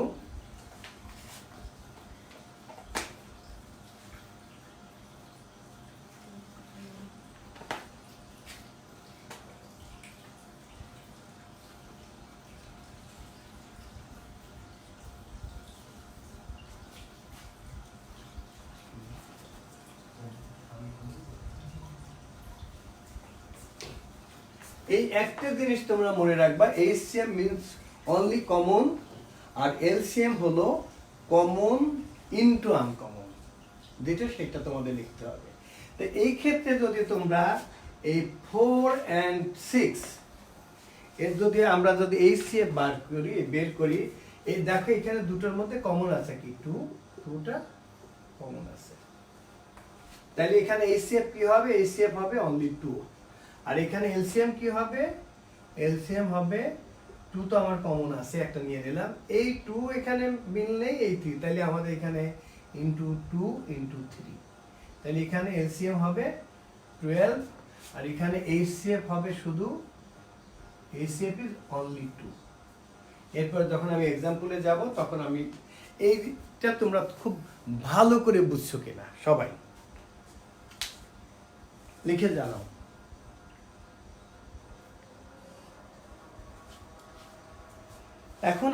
এই একটা জিনিস তোমরা মনে রাখবা, এইচসিএম মিন্স অনলি কমন, আর এলসিএম হলো কমন ইনটু আনকমন, যেটা সেটা তোমাদের লিখতে হবে। তো এই ক্ষেত্রে যদি তোমরা এই 4 and 6 এর যদি আমরা যদি এইচসিএফ বের করি, এই দেখো এখানে দুটোর মধ্যে কমন আছে কি 2টা কমন আছে, তাহলে এখানে এইচসিএফ কি হবে, এইচসিএফ হবে অনলি 2, আর এখানে এলসিএম কি হবে, এলসিএম হবে 2 তো আমার কমন আছে একটা নিয়ে নিলাম, এই 2 এখানে মিল নেই, এই 3, তাহলে আমাদের এখানে ইনটু 2 ইনটু 3, তাহলে এখানে এলসিএম হবে 12, আর এখানে এইচসিএফ হবে শুধু এইচসিএফ ইজ অনলি 2। এরপর যখন আমি এক্সাম্পলে যাব তখন আমি এইটা তোমরা খুব ভালো করে বুঝছো কিনা সবাই লিখে জানাও। এখন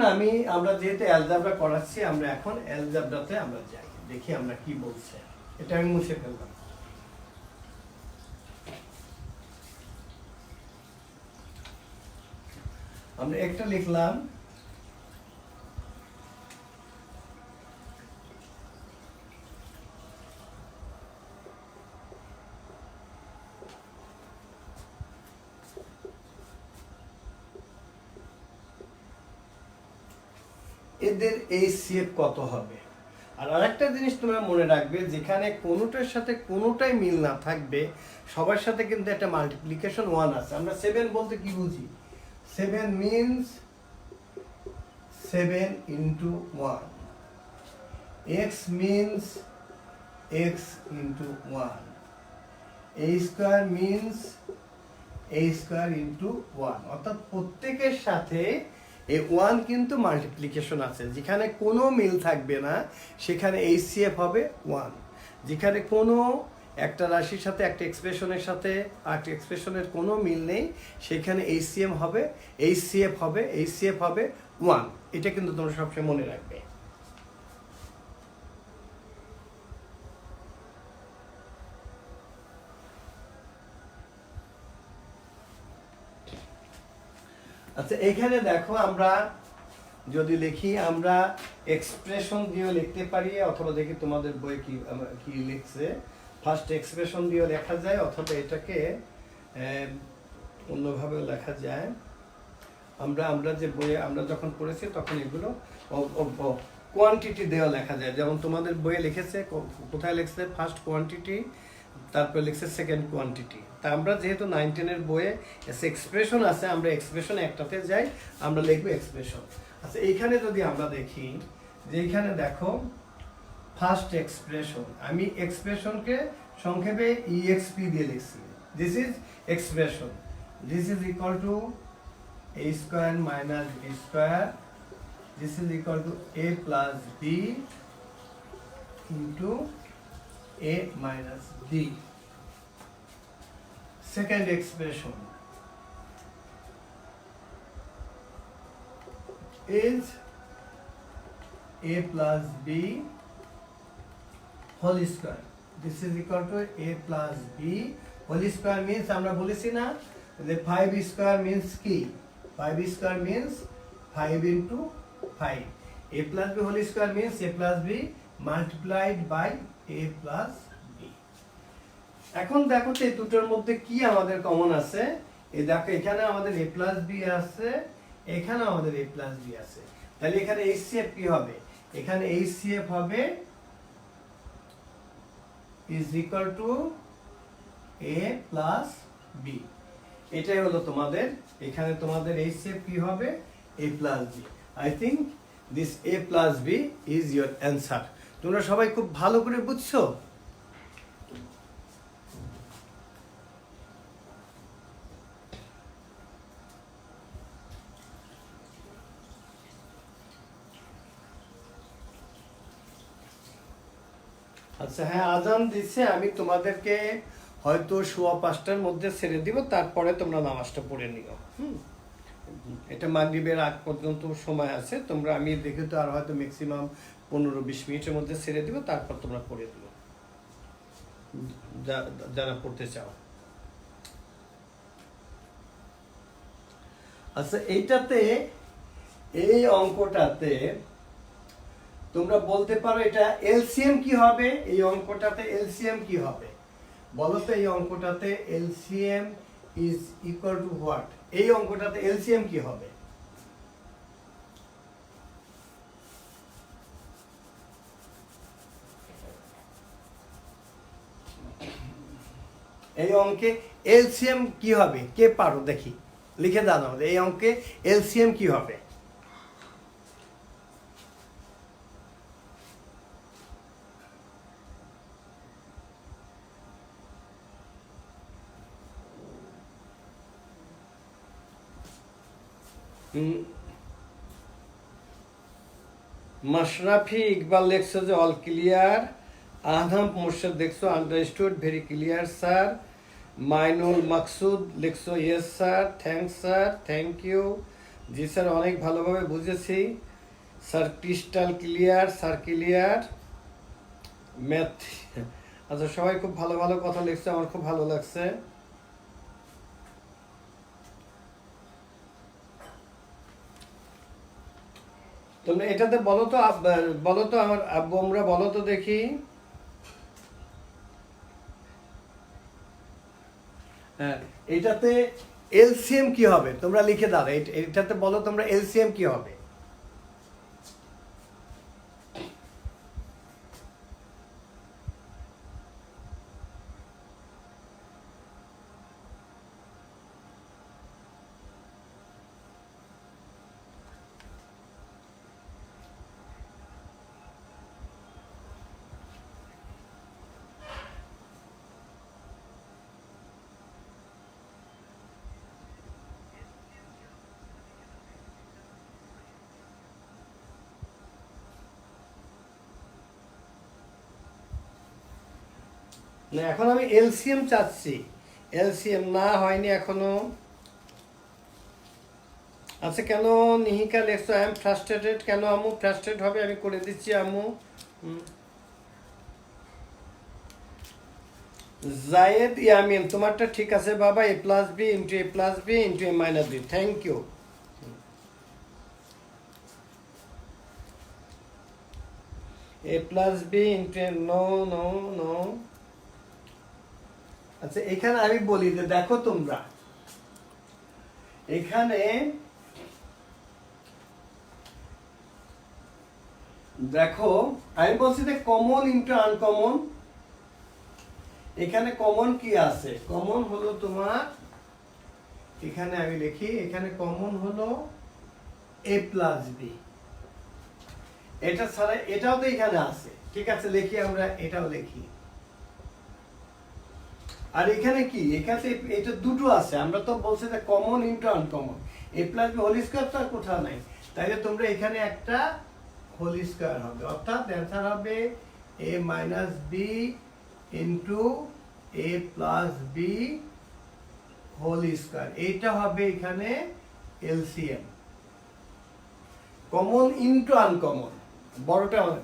আমরা যেহেতু অ্যালজেব্রা করাচ্ছি, আমরা এখন অ্যালজেব্রাতে আমরা যাই, দেখি আমরা কি বলছে। এটা আমি মুছে ফেললাম। আমরা একটা লিখলাম, এদের এইচসিএফ কত হবে। আর আরেকটা জিনিস তোমরা মনে রাখবে, যেখানে কোনোটার সাথে কোনোটাই মিল না থাকবে, সবার সাথে কিন্তু একটা মাল্টিপ্লিকেশন 1 আছে। আমরা 7 বলতে কি বুঝি, 7 means 7 into 1, x means x into 1, a square means a square into 1, অর্থাৎ প্রত্যেকের সাথে এই 1 কিন্তু মাল্টিপ্লিকেশন আছে। যেখানে কোনো মিল থাকবে না সেখানে এইচসিএফ হবে 1, যেখানে কোনো একটা রাশির সাথে একটা এক্সপ্রেশনের সাথে একটা এক্সপ্রেশনের কোনো মিল নেই সেখানে এইচসিএফ হবে 1। এটা কিন্তু তোমরা সবসময় মনে রাখবে। আচ্ছা, এখানে দেখো আমরা যদি লিখি, আমরা এক্সপ্রেশন দিয়েও লিখতে পারি, অথবা দেখি তোমাদের বই কি লিখছে। ফার্স্ট এক্সপ্রেশন দিয়েও লেখা যায়, অথবা এটাকে অন্যভাবেও লেখা যায়। আমরা যে বইয়ে আমরা যখন পড়েছি তখন এগুলো কোয়ান্টিটি দেওয়া লেখা যায়। যেমন তোমাদের বইয়ে লিখেছে, কোথায় লিখছে ফার্স্ট কোয়ান্টিটি, তারপরে লিখছে সেকেন্ড কোয়ান্টিটি। তা আমরা যেহেতু 9-10 বইয়ে এক্সপ্রেশন আছে, আমরা এক্সপ্রেশন একটাতে যাই, আমরা লিখবো এক্সপ্রেশন। আচ্ছা, এইখানে যদি আমরা দেখি যে এইখানে দেখো ফার্স্ট এক্সপ্রেশন, আমি এক্সপ্রেশনকে সংক্ষেপে ইএক্সপি দিয়ে লিখছি। This is expression, this is equal two a square minus b square, this is equal to a plus b into a minus b. Second expression is a plus b whole square, this is equal to a plus b whole square means আমরা বলেছি না যে 5 square means কি, 5 square means 5 into 5. A plus b whole square means a plus b multiplied by a plus b. এখন দেখো তো এই দুটোর মধ্যে কি আমাদের কমন আছে। এই দেখো এখানে আমাদের a plus b আছে, এখানে আমাদের a plus b আছে, তাহলে এখানে HCF কি হবে, এখানে HCF হবে is equal to a plus b। এটাই হলো তোমাদের, এখানে তোমাদের HCF কি হবে, a plus b। I think this a plus b is your answer. তোমরা সবাই খুব ভালো করে বুঝছো। আচ্ছা হ্যাঁ, আজান দিচ্ছে, আমি তোমাদেরকে হয়তো 5:15 মধ্যে ছেড়ে দিব, তারপরে তোমরা নামাজটা পড়ে নিও। এটা মাগরিবের আগ পর্যন্ত সময় আছে, তোমরা আমি দেখে তো আর হয়তো ম্যাক্সিমাম 15-20 মিনিটের মধ্যে ছেড়ে দিব, তারপর তোমরা পড়ে দিও যারা পড়তে চাও। আচ্ছা এইটাতে, এই অঙ্কটাতে তোমরা বলতে পারো এটা এলসিএম কি হবে? এই অঙ্কটাতে এলসিএম কি হবে বলো তো? এই অঙ্কটাতে LCM is equal to what? এই অঙ্কটাতে এলসিএম কি হবে? এই অঙ্কে এলসিএম কি হবে? কে পারো দেখি, লিখে দাও আমাদের। এই অঙ্কে এলসিএম কি হবে? মাশরাফি ইকবাল লেখছো যে অল ক্লিয়ার। আহনাম মোর্শেদ দেখছো understood, very clear sir. Mainul Maksud লিখছো yes sir, thanks sir, thank you. জি স্যার, অনেক ভালোভাবে বুঝেছি sir, crystal clear sir, clear. Math, আচ্ছা সবাই খুব ভালো ভালো কথা লিখছে, আমার খুব ভালো লাগছে। তোমরা এটাতে বলো তো, বলো তো আমার বোমরা, বলো তো দেখি। হ্যাঁ, এটাতে এলসিএম কি হবে তোমরা লিখে দাও। এটাতে বলো তোমরা এলসিএম কি হবে? না, এখন আমি এলসিএম চাচ্ছি। এলসিএম না হয়নি এখনো। আচ্ছা, কেন নিহিকা লেখছো আই এম ফ্রাস্ট্রেটেড? কেন আম্মু ফ্রাস্ট্রেট হবে? আমি করে দিচ্ছি আম্মু। জায়েদ ইয়ামিন, তোমারটা ঠিক আছে বাবা। A plus B into A plus B into A minus B, thank you. A plus B into A, no no no. আচ্ছা, এখানে আমি বলি যে দেখো তোমরা এখানে দেখো, আমি বলছি যে কমন ইন্টু আনকমন। এখানে কমন কি আছে? কমন হলো তোমার, এখানে আমি লিখি, এখানে কমন হলো এ প্লাস বি। এটা ছাড়া এটাও তো এখানে আছে, ঠিক আছে, লিখি আমরা, এটাও লিখি। আর এখানে কি? এখানে এটা দুটো আছে, আমরা তো বলছি যে কমন ইন্টু আনকমন। এ প্লাস বি হোল স্কয়ার তো আর কোথাও নাই, তাইলে তোমরা এখানে একটা হোল স্কয়ার হবে, অর্থাৎ অ্যান্সার হবে এ minus B into A plus B whole square. এইটা হবে এখানে এলসিএম। কমন ইন্টু আনকমন, বড়টা হবে।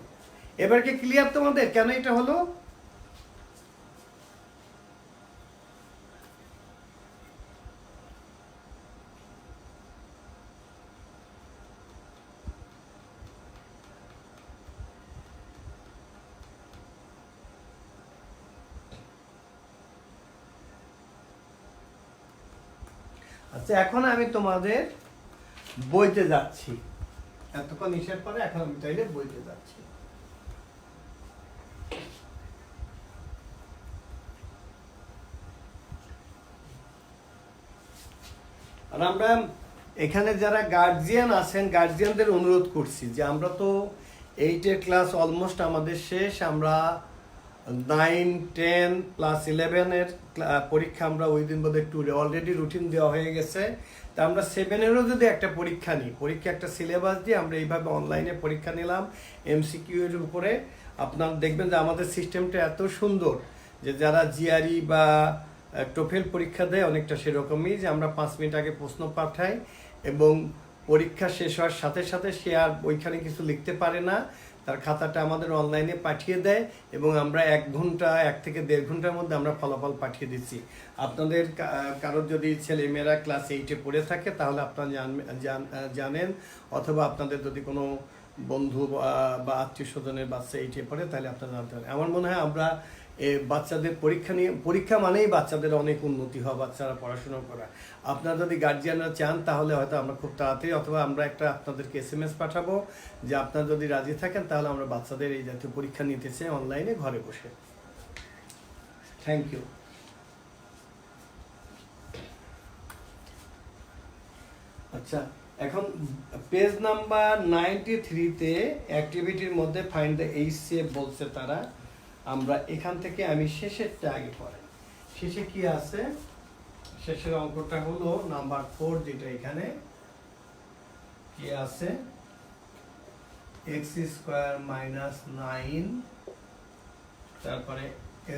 এবার কি ক্লিয়ার তোমাদের কেন এটা হলো? আচ্ছা, এখন আমি তোমাদের বইতে যাচ্ছি। এতক্ষণ হিসেব করে এখন আমি তাইলে বইতে যাচ্ছি। আর আমরা এখানে যারা গার্জিয়ান আছেন, গার্জিয়ানদের অনুরোধ করছি যে আমরা তো 8-এর ক্লাস অলমোস্ট আমাদের শেষ। আমরা 9, 10 প্লাস 11-এর পরীক্ষা আমরা ওই দিন বোধহয় ট্যুরে অলরেডি রুটিন দেওয়া হয়ে গেছে। তা আমরা 7-এরও যদি একটা পরীক্ষা নিই, পরীক্ষা একটা সিলেবাস দিয়ে আমরা এইভাবে অনলাইনে পরীক্ষা নিলাম এমসিকিউ এর উপরে, আপনারা দেখবেন যে আমাদের সিস্টেমটা এত সুন্দর যে যারা জিআরই বা টোফেল পরীক্ষা দেয় অনেকটা সেরকমই, যে আমরা 5 মিনিট আগে প্রশ্ন পাঠাই এবং পরীক্ষা শেষ হওয়ার সাথে সাথে সে আর ওইখানে কিছু লিখতে পারে না, তার খাতাটা আমাদের অনলাইনে পাঠিয়ে দেয় এবং আমরা 1 থেকে 1.5 ঘন্টার মধ্যে আমরা ফলাফল পাঠিয়ে দিচ্ছি। আপনাদের কারোর যদি ছেলেমেয়েরা ক্লাস 8-এ পড়ে থাকে তাহলে আপনারা জানেন, অথবা আপনাদের যদি কোনো বন্ধু বা আত্মীয় স্বজনের বাচ্চা 8-এ পড়ে তাহলে আপনারা জানতে পারেন। আমার মনে হয় আমরা বাচ্চাদের পরীক্ষা মানেই বাচ্চাদের অনেক উন্নতি হওয়া, বাচ্চারা পড়াশোনা করা। আপনারা যদি গার্জিয়ানরা চান তাহলে হয়তো আমরা খুব তাড়াতাড়ি, অথবা আমরা একটা আপনাদেরকে SMS পাঠাবো যে আপনারা যদি রাজি থাকেন তাহলে আমরা বাচ্চাদের এই জাতীয় পরীক্ষা নিতে চাই অনলাইনে ঘরে বসে। Thank you. আচ্ছা, এখন পেজ নাম্বার 93-তে অ্যাক্টিভিটির মধ্যে ফাইন্ড দ্য HCF বলছে তারা। আমরা এখান থেকে আমি শেষেরটা আগে পড়াই। শেষে কি আছে? শেষের অঙ্কটা হলো নাম্বার 4, যেটা এখানে কি আছে, x² - 9, তারপরে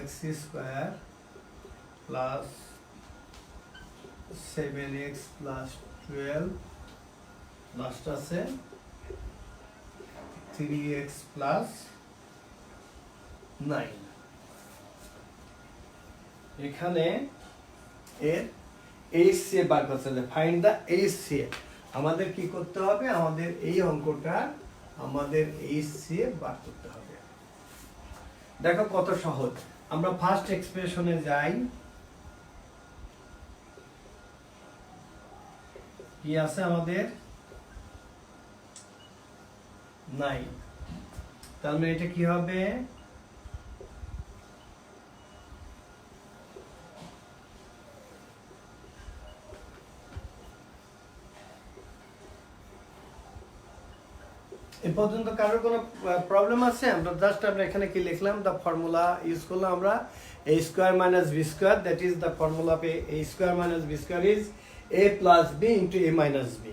x² + 7x + 12, লাস্ট আছে 3x + 9। এখানে এর HCF বার করতে হবে, ফাইন্ড দ্য HCF। আমাদের কি করতে হবে? আমাদের এই অঙ্কটা আমাদের HCF বার করতে হবে। দেখো কত সহজ। আমরা ফার্স্ট এক্সপ্রেশনে যাই। কি আছে আমাদের? 9। তার মানে এটা কি হবে? এ পর্যন্ত কারোর কোনো প্রবলেম আছে? আমরা এখানে কি লিখলাম? দ্য ফর্মুলা ইউজ করলাম আমরা a² - b², that is the formula of a² - b² is a + b * a - b।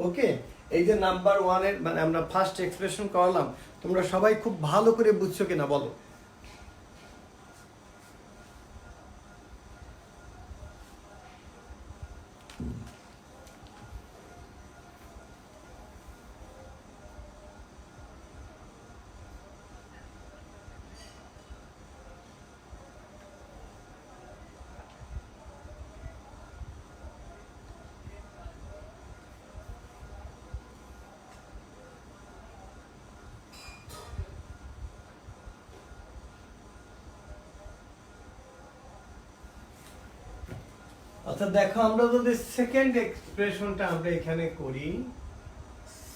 ওকে, এই যে নাম্বার 1 এর মানে আমরা ফার্স্ট এক্সপ্রেশন করলাম, তোমরা সবাই খুব ভালো করে বুঝছো কিনা বলো? আচ্ছা দেখো, আমরা যদি সেকেন্ড এক্সপ্রেশনটা আমরা এখানে করি,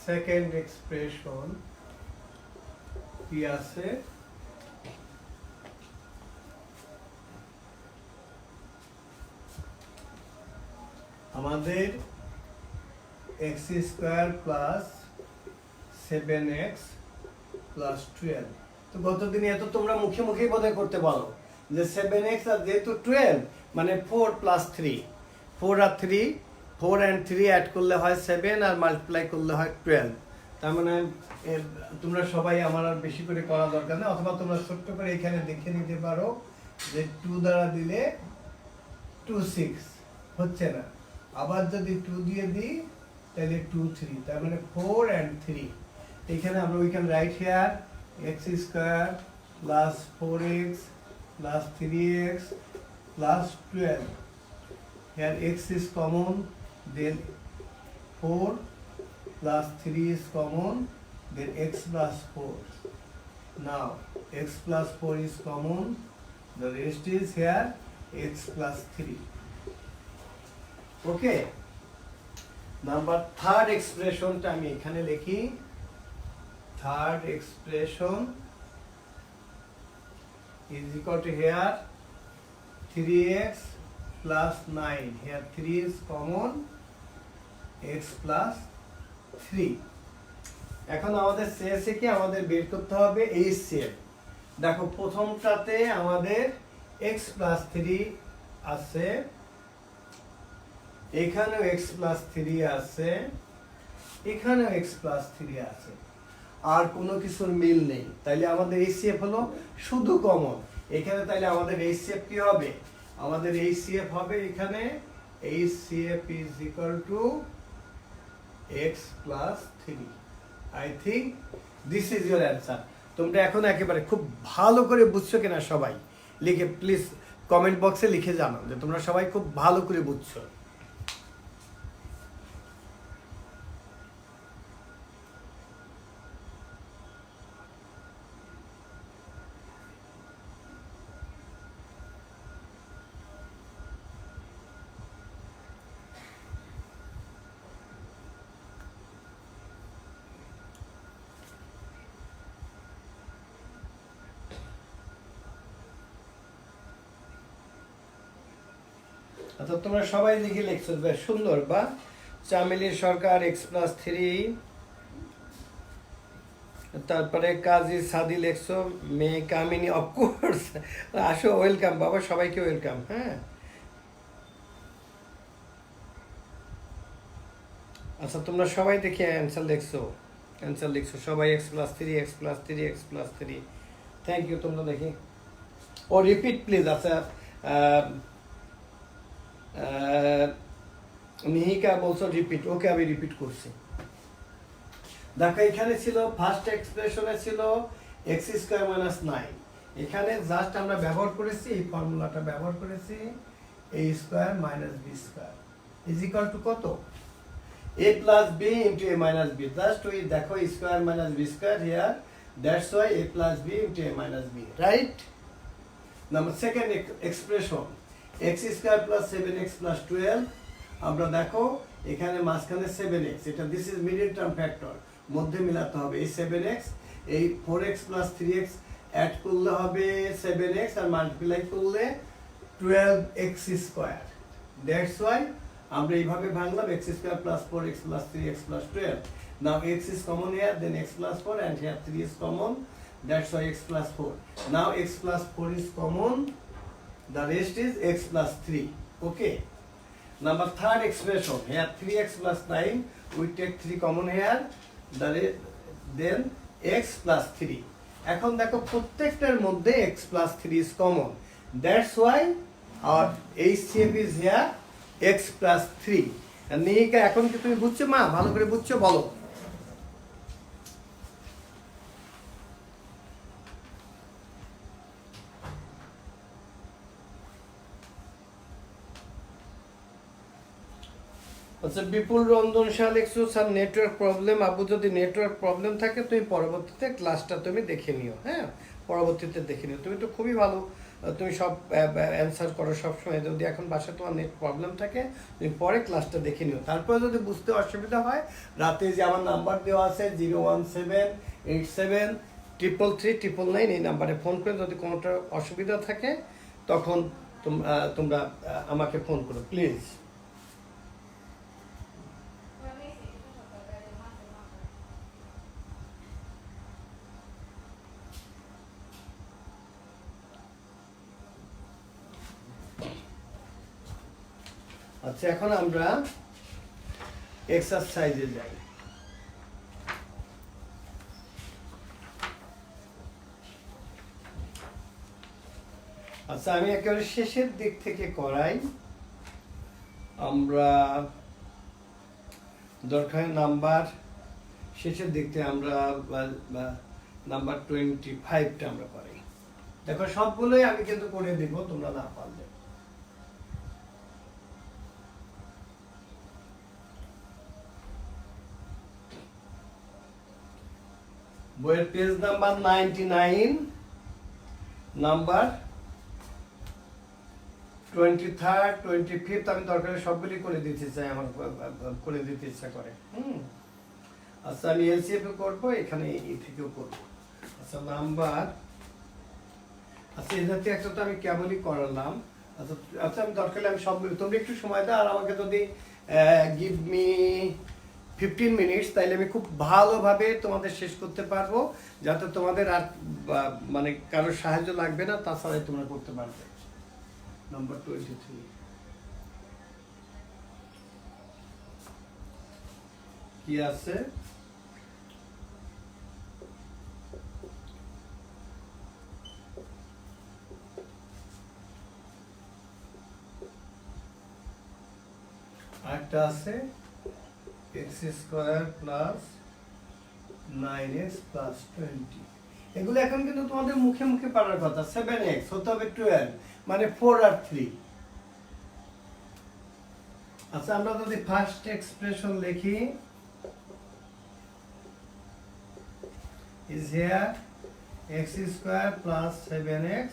সেকেন্ড এক্সপ্রেশন কি আছে? আমাদের x² + 7x + 12। তো গতদিন এত তোমরা মুখে মুখেই বোধহয় করতে পারো যে 7x আর যেহেতু 12 মানে 4 + 3, 4 আর 3, 4 and 3 অ্যাড করলে হয় 7 আর মাল্টিপ্লাই করলে হয় 12। তার মানে তোমরা সবাই আমার আর বেশি করে করা দরকার নেই, অথবা তোমরা ছোট্ট করে এখানে দেখে নিতে পারো যে 2 দ্বারা দিলে 2 6 হচ্ছে না, আবার যদি 2 দিয়ে দিই তাহলে 2 3, তার মানে 4 and 3। এখানে আমরা we can write here x² + 4x + 3x + 12. Here x is common, then 4 + 3 is common, then x + 4. Now x + 4 is common, the rest is here x + 3. Okay, number third এক্সপ্রেশনটা আমি এখানে লিখি। Third expression is equal to here 3x + 9. Here 3 is common, x + 3. এখন আমাদের শেষে কি আমাদের বের করতে হবে HCF। দেখো প্রথমটাতে আমাদের x + 3 আছে, এখানেও x + 3 আছে, এখানেও x + 3 আছে, আর কোনো কিছুর মিল নেই। তাইলে আমাদের HCF হলো শুধু কমন এখানে। তাইলে আমাদের HCF কি হবে? আমাদের HCF হবে এখানে HCF is equal to x + 3. I think this is your answer. তোমরা এখন একেবারে খুব ভালো করে বুঝছো কিনা সবাই লিখে প্লিজ কমেন্ট বক্সে লিখে জানাও যে তোমরা সবাই খুব ভালো করে বুঝছো। আচ্ছা তোমরা সবাই লিখে লিখছো বেশ সুন্দর। বা চামেলি সরকার x+3, তারপরে কাজী সাদি লেখছো, মেয়ে কামিনী অফকোর্স আসো, ওয়েলকাম বাবা, সবাইকে ওয়েলকাম। হ্যাঁ আচ্ছা তোমরা সবাই দেখি অ্যান্সার লিখছো সবাই x+3 x+3 x+3। Thank you. তোমরা দেখি ও রিপিট প্লিজ। আচ্ছা মিহিকা বলছো রিপিট, ওকে আমি রিপিট করছি। দেখো এখানে ছিল ফার্স্ট এক্সপ্রেশনে ছিল x² - 9, এখানে জাস্ট আমরা ব্যবহার করেছি এই ফর্মুলাটা ব্যবহার করেছি a² - b² is equal two কত, a + b * a - b। Just ওই দেখো a² - b² here, that's why a + b * a - b, right. Number second expression x² + 7x + 12। আমরা দেখো এখানে মাঝখানে 7x, এটা this is middle term factor, মধ্যে মিলাতে হবে এই 7x, এই 4x + 3x অ্যাড করলে হবে 7x আর মাল্টিপ্লাই করলে 12x²। দ্যাটস ওয়াই আমরা এইভাবে ভাঙলাম x² + 4x + 3x + 12। Now x is common here, then x + 4, and here 3 is common, that's why x + 4. Now x + 4 is common, the rest is x + 3. Okay. Number third expression, here 3x + 9, we take 3 common here, then x + 3. এখন দেখো প্রত্যেকটার মধ্যে x + 3 is common, that's why our HCF is here x + 3. And নিহিকা এখন কি তুমি বুঝছো মা, ভালো করে বুঝছো বলো। আচ্ছা বিপুল রঞ্জন শাহ লিখছো স্যার নেটওয়ার্ক প্রবলেম। আবু যদি নেটওয়ার্ক প্রবলেম থাকে তুমি পরবর্তীতে ক্লাসটা তুমি দেখে নিও। হ্যাঁ পরবর্তীতে দেখে নিও, তুমি তো খুবই ভালো, তুমি সব অ্যান্সার করো সবসময়। যদি এখন বাসায় তোমার নেট প্রবলেম থাকে তুমি পরে ক্লাসটা দেখে নিও। তারপরে যদি বুঝতে অসুবিধা হয় রাতে যে আমার নাম্বার দেওয়া আছে 01787333399 এই নাম্বারে ফোন করে যদি কোনোটা অসুবিধা থাকে তখন তোমরা আমাকে ফোন করো প্লিজ। আচ্ছা এখন আমরা এক্সারসাইজে যাই। আচ্ছা আমি একেবারে শেষের দিক থেকে করাই। আমরা দরকার নাম্বার শেষের দিক থেকে আমরা নাম্বার 25টা আমরা করাই। দেখো সবগুলোই আমি কিন্তু করে দিব তোমরা না পারলে। বইয়ের page number 99, number 23rd 25th আমি দরকারে সবগুলি করে দিতে চাই, আমার করে দিতে ইচ্ছা করে। আচ্ছা আমি এলসিএফ করবো, এখানে এই থেকেও করবো। আচ্ছা নাম্বার, আচ্ছা এটাতে একটা তো আমি কেবলই করালাম। আচ্ছা আচ্ছা আমি দরকার হলে আমি সবগুলি, তোমরা একটু সময় দাও আর আমাকে যদি গিভ মি 15 মিনিটস, তাইলে আমি খুব ভালোভাবে তোমাদের শেষ করতে পারবো, যাতে তোমাদের আর মানে কারোর সাহায্য লাগবে না, তাছাড়াই তোমরা করতে পারবে। নাম্বার 23 কি আছে? আরেকটা আছে x² + 9x প্লাস 20। এগুলো এখন কিন্তু তোমাদের মুখে মুখে পারার কথা। 7x হতে হবে 12, মানে 4 আর 3। আচ্ছা, আমরা যদি ফার্স্ট এক্সপ্রেশন লিখি, is here x square plus 7x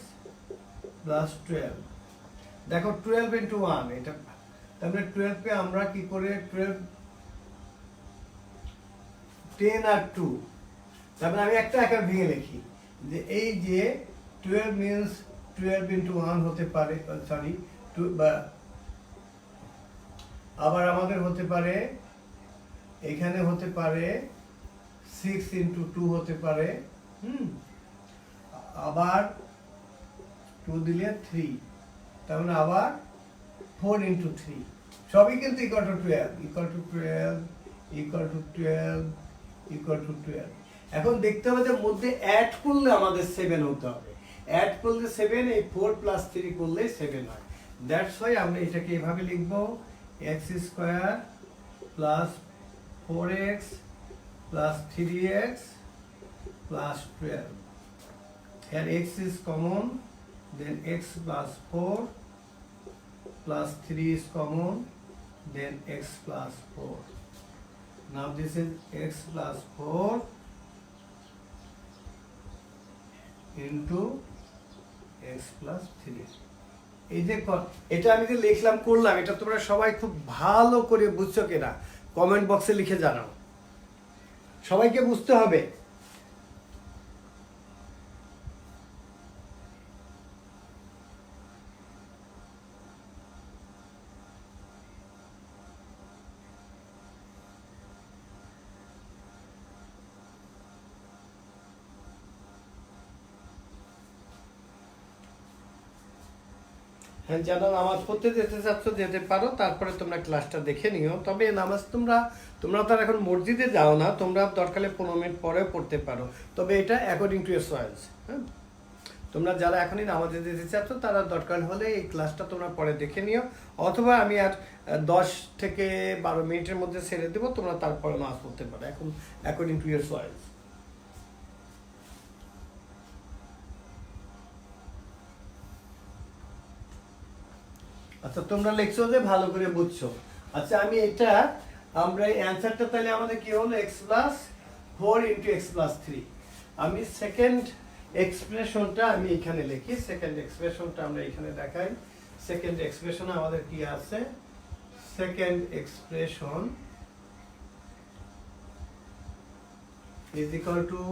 plus 12। দেখো 12 into 1, এটা তাহলে 12 কে আমরা কি করে 12 10 আর 2, তারপরে আমি একটা আকার ভেঙে লিখি যে এই যে 12 means 12 into 1 হতে পারে, সরি 2, বা আবার আমাদের হতে পারে এখানে হতে পারে 6 into 2 হতে পারে, আবার 2 দিলে 3, তার মানে আবার 4 into 3, সবই কিন্তু equal to 12, equal to 12, equal to 12, equal to 12। এখন দেখতে হবে যে মধ্যে অ্যাড করলে আমাদের 7 হতে হবে। অ্যাড করলে 7, এই 4 plus 3 করলে 7 হয়। দ্যাটস ওয়াই আমরা এটাকে এভাবে লিখব, x square plus 4x plus 3x plus 12. Here x is common, then x plus 4 plus 3 is common, then x plus 4. Now this is x plus 4 into x plus 3. এই যে এটা আমি যে লিখলাম করলাম, এটা তোমরা সবাই খুব ভালো করে বুঝছো কিনা কমেন্ট বক্সে লিখে জানাও। সবাইকে বুঝতে হবে। হ্যাঁ, যারা নামাজ পড়তে যেতে চাচ্ছ যেতে পারো, তারপরে তোমরা ক্লাসটা দেখে নিও। তবে নামাজ তোমরা তো এখন মসজিদে যাও না, তোমরা দরকারে 15 মিনিট পরে পড়তে পারো। তবে এটা অ্যাকর্ডিং টু ইয়ার চয়েস। হ্যাঁ, তোমরা যারা এখনই নামাজে যেতে চাচ্ছ তারা দরকার হলে এই ক্লাসটা তোমরা পরে দেখে নিও, অথবা আমি আর 10 থেকে 12 মিনিটের মধ্যে ছেড়ে দেবো, তোমরা তারপরে নামাজ পড়তে পারো, এখন অ্যাকর্ডিং টু ইয়ার চয়েস। আচ্ছা, তোমরা লিখছো যে ভালো করে বুঝছো। আচ্ছা, আমি এটা আমরা এই অ্যানসারটা তাহলে আমাদের কি হলো, x plus 4 into x plus 3। আমি সেকেন্ড এক্সপ্রেশনটা আমি এখানে লিখি, সেকেন্ড এক্সপ্রেশনটা আমরা এখানে দেখাই। সেকেন্ড এক্সপ্রেশনে আমাদের কি আছে, second expression is equal two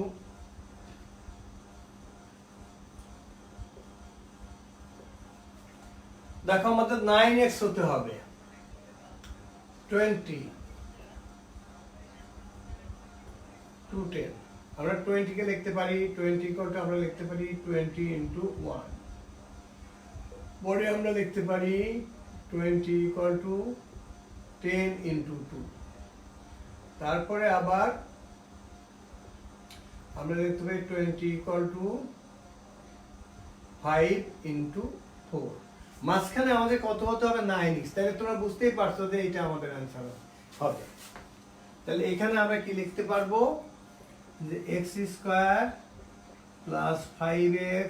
দেখো আমাদের 9x হতে হবে 20 টু 10। আমরা 20 কে লিখতে পারি 20 ইকুয়াল টু আমরা লিখতে পারি 20 ইনটু 1। পরে আমরা লিখতে পারি 20 ইকুয়াল টু 10 ইনটু 2। তারপরে আবার আমরা লিখতে পারি 20 ইকুয়াল টু 5 ইনটু 4। মাঝখানে আমাদের কত হতে হবে, 9x। তাহলে তোমরা বুঝতেই পারছো যে এটা আমাদের অ্যান্সার হবে। তাহলে এখানে আমরা কি লিখতে পারবো, যে x square plus 5x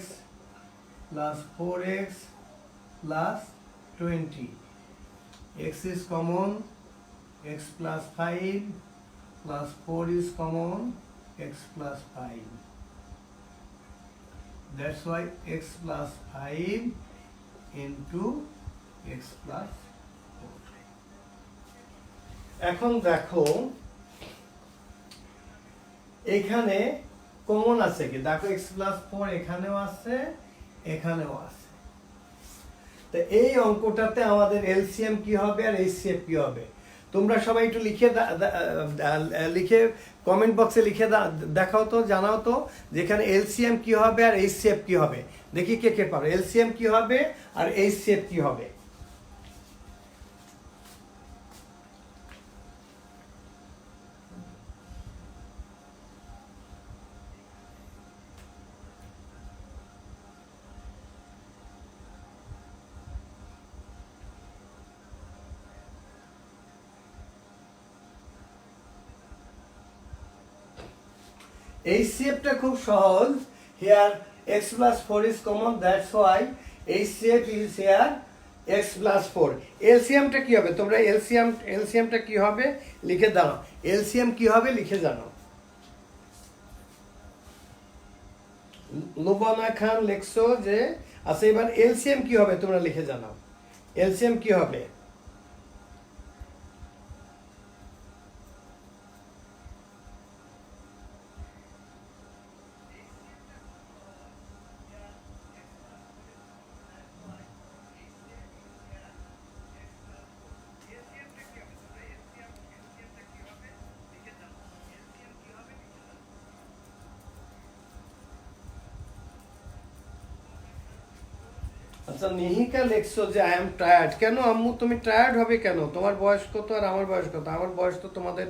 plus 4x plus 20। x is common, x plus 5 plus 4 is common, x plus 5. That's why x plus 5 into x plus 4. এখন দেখো এখানে কমন আছে কি, দেখো x plus 4 এখানেও আছে এখানেও আছে। তো এই অঙ্কটাতে আমাদের এলসিএম কি হবে আর এইচসিএফ কি হবে, তোমরা সবাই একটু লিখে কমেন্ট বক্সে লিখে দেখাও তো, জানাও তো যেখানে এলসিএম কি হবে আর এইচসিএফ কি হবে। দেখি কে কে পারো, এলসিএম কি হবে আর এইচসিএফ কি হবে। HCF খুব সহজ। Here x plus 4 is common, that's why HCF is here x plus 4. এলসিএমটা কি হবে? তোমরা এলসিএমটা কি হবে লিখে দাও। এলসিএম কি হবে লিখে জানো। লুবানা খান লেখছো যে আচ্ছা এবার এলসিএম কি হবে তোমরা লিখে জানাও। এলসিএম কি হবে? আচ্ছা নিহিকা লেখছো যে আই এম টায়ার্ড। কেন আম্মু তুমি টায়ার্ড হবে কেন? তোমার বয়স কত আর আমার বয়স কত? আমার বয়স তো তোমাদের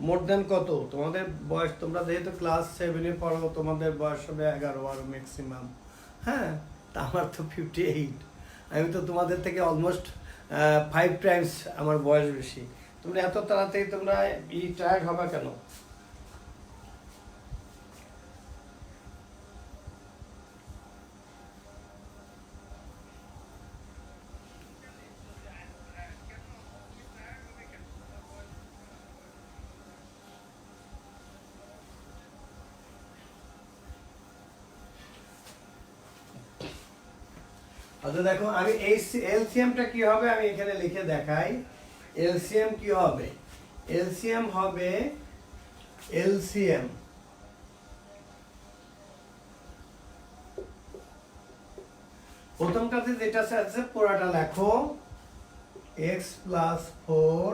মোর দেন কত? তোমাদের বয়স তোমরা যেহেতু ক্লাস 7-এ পড়ো তোমাদের বয়স হবে 11 আর ম্যাক্সিমাম। হ্যাঁ তা আমার তো 58। আমি তো তোমাদের থেকে অলমোস্ট 5 টাইমস আমার বয়স বেশি। তোমরা এত তাড়াতাড়ি তোমরা টায়ার্ড হবে কেন? আচ্ছা দেখো আমি এই এলসিএমটা কি হবে আমি এখানে লিখে দেখাই। এলসিএম কি হবে? এলসিএম হবে এলসিএম প্রথমটাতে যেটা আছে পুরোটা লেখো x plus 4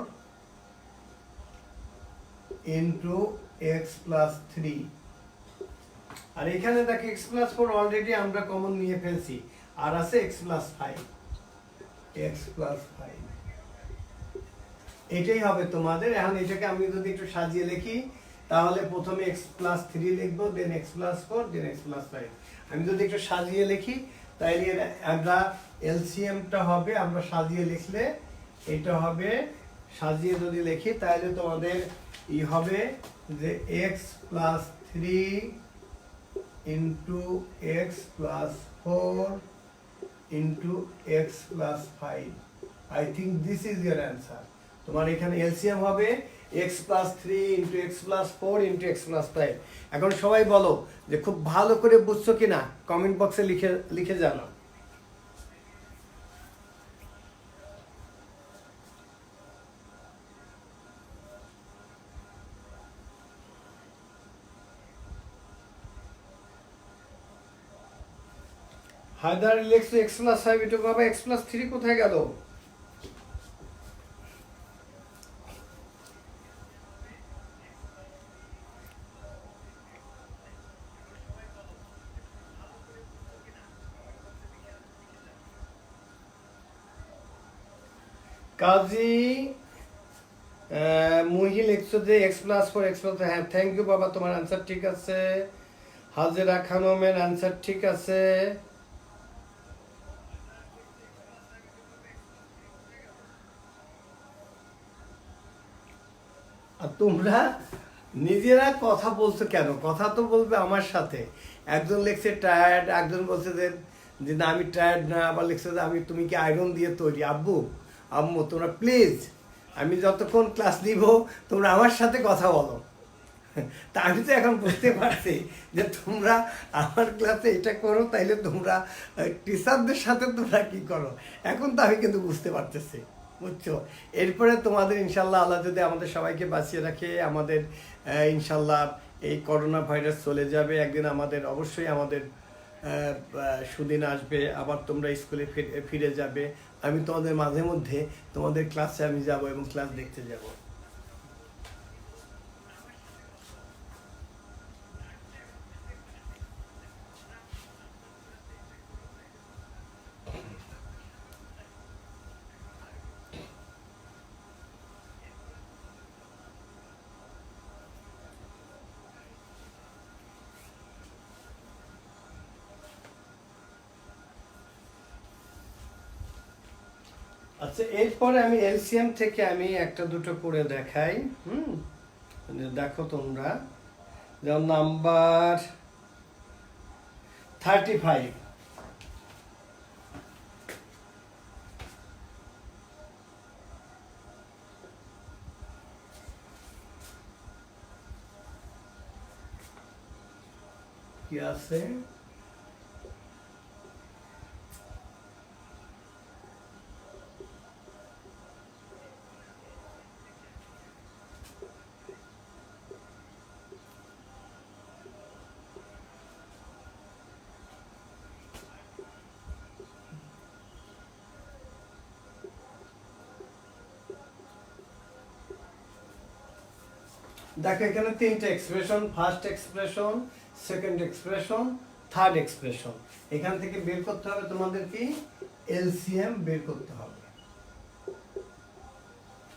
into x plus 3 আর এখানে দেখো x plus 4 অলরেডি আমরা কমন নিয়ে ফেলছি আর আছে x plus 5 x plus 5 এটাই হবে তোমাদের। এখন এটাকে আমি যদি একটু সাজিয়ে লিখি তাহলে প্রথমে x plus 3 লিখবো দেন x plus 4 দেন x plus 5। আমি যদি একটু সাজিয়ে লিখি তাইলে আমরা এলসিএমটা হবে আমরা সাজিয়ে লিখলে এটা হবে সাজিয়ে যদি লিখি তাহলে তোমাদের ই হবে যে x plus 3 into x plus 4 into x plus 5. I think this is your answer. তোমার এখানে এলসিএম হবে x plus 3 into x plus 4 into x plus 5। এখন সবাই বলো যে খুব ভালো করে বুঝছো কিনা কমেন্ট বক্সে লিখে জানাও। হায়দার লেখছো x plus 5 এটা বাবা x plus 3 কোথায় গেল? কাজী মুহি লেখছো যে x plus 4 x plus হ্যাঁ থ্যাংক ইউ বাবা তোমার আনসার ঠিক আছে। হাজেরা খানমের আনসার ঠিক আছে। আর তোমরা নিজেরা কথা বলছো কেন? কথা তো বলবে আমার সাথে। একজন লেখছে টায়ার্ড একজন বলছে যে না আমি টায়ার্ড না আবার লেখছে যে আমি তুমি কি আয়রন দিয়ে তৈরি। আব্বু আম্মু তোমরা প্লিজ আমি যতক্ষণ ক্লাস নিব তোমরা আমার সাথে কথা বলো। তা আমি তো এখন বুঝতে পারছি যে তোমরা আমার ক্লাসে এটা করো তাইলে তোমরা টিচারদের সাথে তোমরা কি করো এখন তো আমি কিন্তু বুঝতে পারতেছি বুঝছো। এরপরে তোমাদের ইনশাল্লাহ আল্লাহ যদি আমাদের সবাইকে বাঁচিয়ে রাখে আমাদের ইনশাল্লাহ এই করোনা ভাইরাস চলে যাবে একদিন আমাদের অবশ্যই আমাদের সুদিন আসবে আবার তোমরা স্কুলে ফিরে যাবে। আমি তোমাদের মাঝে মধ্যে তোমাদের ক্লাসে আমি যাব এবং ক্লাস দেখতে যাব। আচ্ছা এরপরে আমি এলসিএম থেকে আমি একটা দুটো করে দেখাই। দেখো তোমরা যেমন নাম্বার 35, কি আছে? দেখো এখানে তিনটা expression, first expression, second expression, third expression. এখান থেকে বের করতে হবে তোমাদের কি এলসিএম বের করতে হবে।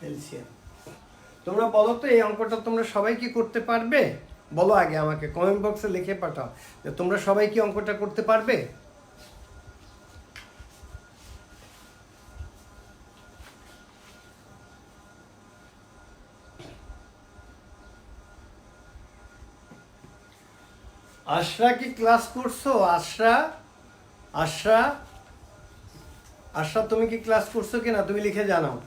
এলসিএম তোমরা বলো তো এই অঙ্কটা তোমরা সবাই কি করতে পারবে? বলো আগে আমাকে কমেন্ট বক্সে লিখে পাঠাও যে তোমরা সবাই কি অঙ্কটা করতে পারবে। আশরা কি ক্লাস করছো? আশরা, আশরা, আশরা তুমি কি ক্লাস করছো কিনা তুমি লিখে জানাও।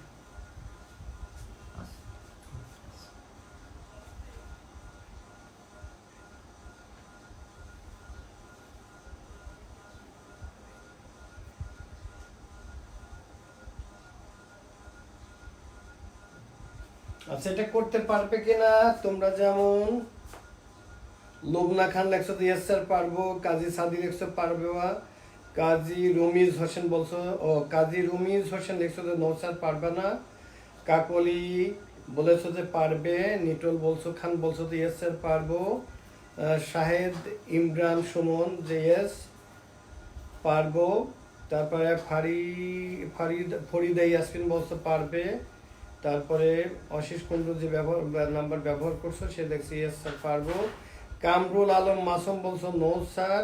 আচ্ছা এটা করতে পারবে কিনা তোমরা? যেমন লুবনা খান লেখছো ইয়েস স্যার পারবো, কাজী সাদি লেখছো পারবে, কাজী রমিজ হোসেন বলছো, ও কাজী রমিজ হোসেন লেখছো যে নো স্যার পারবে না, কাকলি বলেছো যে পারবে, নিটল বলছো খান বলছো যে ইয়েস স্যার পারবো, শাহেদ ইমরান সুমন যে ইয়েস পারবো, তারপরে ফরিদা ইয়াসমিন বলছো পারবে, তারপরে অশিস কুণ্ডু যে নাম্বার ব্যবহার করছো সে দেখছি ইয়েস স্যার পারবো, কামরুল আলম মাসুম বলছো নো স্যার,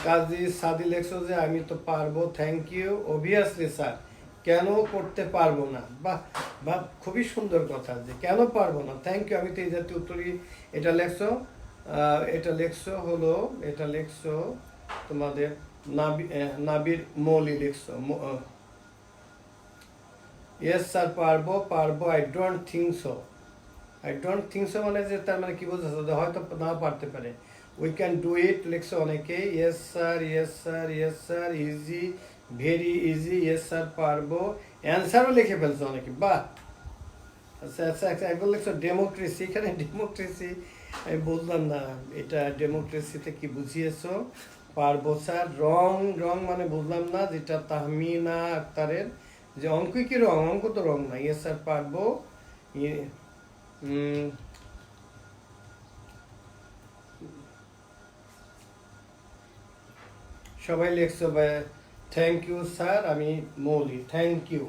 কাজী সাদি লেখছো যে আমি তো পারবো, থ্যাংক ইউ, অবভিয়াসলি স্যার, কেন করতে পারবো না? বাহ খুবই সুন্দর কথা, যে কেন পারবো না, থ্যাংক ইউ। আমি তো এই জাতীয় উত্তরই এটা লেখছো, এটা লেখছো হলো, এটা লেখছো তোমাদের নাবির মৌলি লেখছো, ইয়েস স্যার পারবো, পারবো, I don't think so. I don't think so মানে যে তার মানে কি বোঝাচ্ছে, হয়তো নাও পারতে পারে। উই ক্যান ডু ইট লেখছো অনেকে, yes sir, yes sir, yes sir, easy, very easy, yes sir পারবো, অ্যান্সারও লিখে ফেলছো অনেকে, বাহ। আচ্ছা আচ্ছা আচ্ছা একবার লেখছো ডেমোক্রেসি, এখানে ডেমোক্রেসি আমি বললাম না, এটা ডেমোক্রেসিতে কি বুঝিয়েছো? পারবো স্যার, রং, রং মানে বুঝলাম না, যেটা তাহমিনা আক্তারের যে অঙ্ক কি রং, অঙ্ক তো রং না, ইয়েস স্যার পারবো, সবাই লিখছো থ্যাংক ইউ স্যার, আমি মৌলি, থ্যাংক ইউ।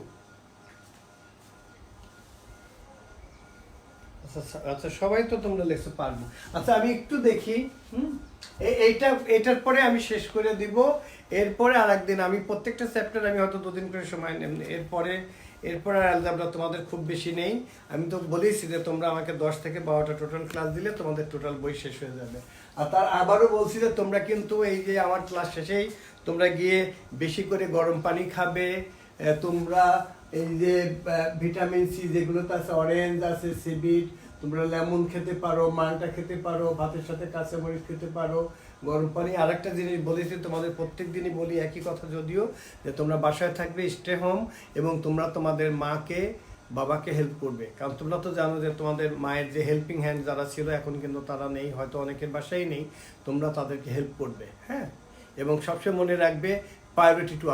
আচ্ছা আচ্ছা সবাই তো তোমরা লিখছো পারবো। আচ্ছা আমি একটু দেখি, এইটার পরে আমি শেষ করে দিব, এরপরে আর একদিন আমি প্রত্যেকটা চ্যাপ্টার আমি হয়তো 2 দিন করে সময় নেব, এরপরে আর আলজাবরা তোমাদের খুব বেশি নেই। আমি তো বলেইছি যে তোমরা আমাকে 10 থেকে 12টা টোটাল ক্লাস দিলে তোমাদের টোটাল বই শেষ হয়ে যাবে। আর তার আবারও বলছি যে তোমরা কিন্তু এই যে আমার ক্লাস শেষেই তোমরা গিয়ে বেশি করে গরম পানি খাবে, তোমরা এই যে ভিটামিন সি যেগুলোতে আছে, অরেঞ্জ আছে, সিবিট, তোমরা লেমন খেতে পারো, মালটা খেতে পারো, ভাতের সাথে কাঁচামরিচ খেতে পারো, গরম পানি। আর একটা জিনিস বলেছি তোমাদের প্রত্যেক দিনই বলি একই কথা, যদিও যে তোমরা বাসায় থাকবে, স্টে হোম, এবং তোমরা তোমাদের মাকে বাবাকে হেল্প করবে, কারণ তোমরা তো জানো যে তোমাদের মায়ের যে হেল্পিং হ্যান্ড যারা ছিল এখন কিন্তু তারা নেই, হয়তো অনেকের বাসায় নেই, তোমরা তাদেরকে হেল্প করবে, হ্যাঁ। এবং সবসময় মনে রাখবে প্রায়োরিটি টু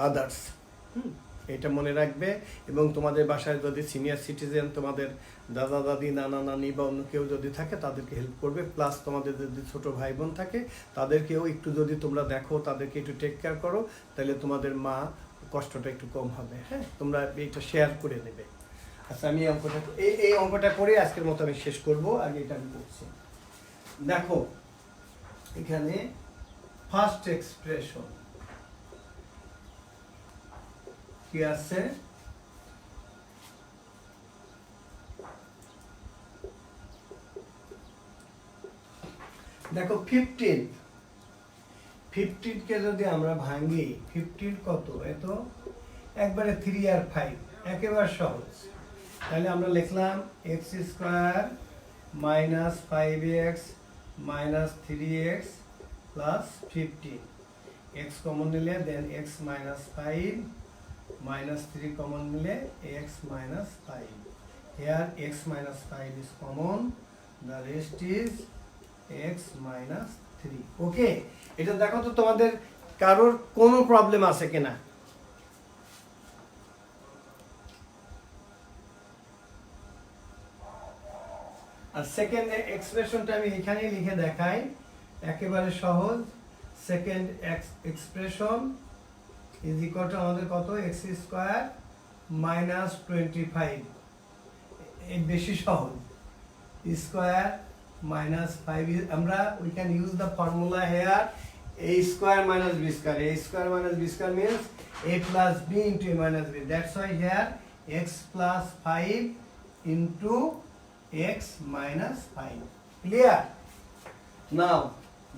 আদার্স, এটা মনে রাখবে। এবং তোমাদের বাসায় যদি সিনিয়র সিটিজেন, তোমাদের দাদা দাদি, নানা নানি বা অন্য কেউ যদি থাকে তাদেরকে হেল্প করবে, প্লাস তোমাদের যদি ছোট ভাই বোন থাকে তাদেরকেও একটু যদি তোমরা দেখো, তাদেরকে একটু টেক কেয়ার করো, তাহলে তোমাদের মা কষ্টটা একটু কম হবে, হ্যাঁ। তোমরা এইটা শেয়ার করে নেবে। আচ্ছা আমি এই অঙ্কটা করে আজকের মতো আমি শেষ করব, আগে এটা আমি করছি। দেখো এখানে ফার্স্ট এক্সপ্রেশন কি আছে, দেখো 15 কে যদি আমরা ভাঙি 15 কত, এত একবারে 3 আর 5 একেবারে সহজ। তাহলে আমরা লিখলাম x square minus 5x minus 3x plus 15, x common নিলে দেন x মাইনাস 5 minus 3 common নিলে x minus 5. Here x minus 5 is common, the rest is x minus 3. Okay, এটা দেখো তো তোমাদের কারোর কোনো প্রবলেম আছে কিনা। আর সেকেন্ড এক্সপ্রেশনটা আমি এখানেই লিখে দেখাই, একেবারে সহজ। Second expression is equal to আমাদের কত, x স্কয়ার মাইনাস 25, এই বেশি সহজ, স্কয়ার মাইনাস 5, আমরা we can use the formula here, a square minus b square, a square minus b square means a plus b into a minus b, that's why here x plus 5 into x minus 5. Clear? Now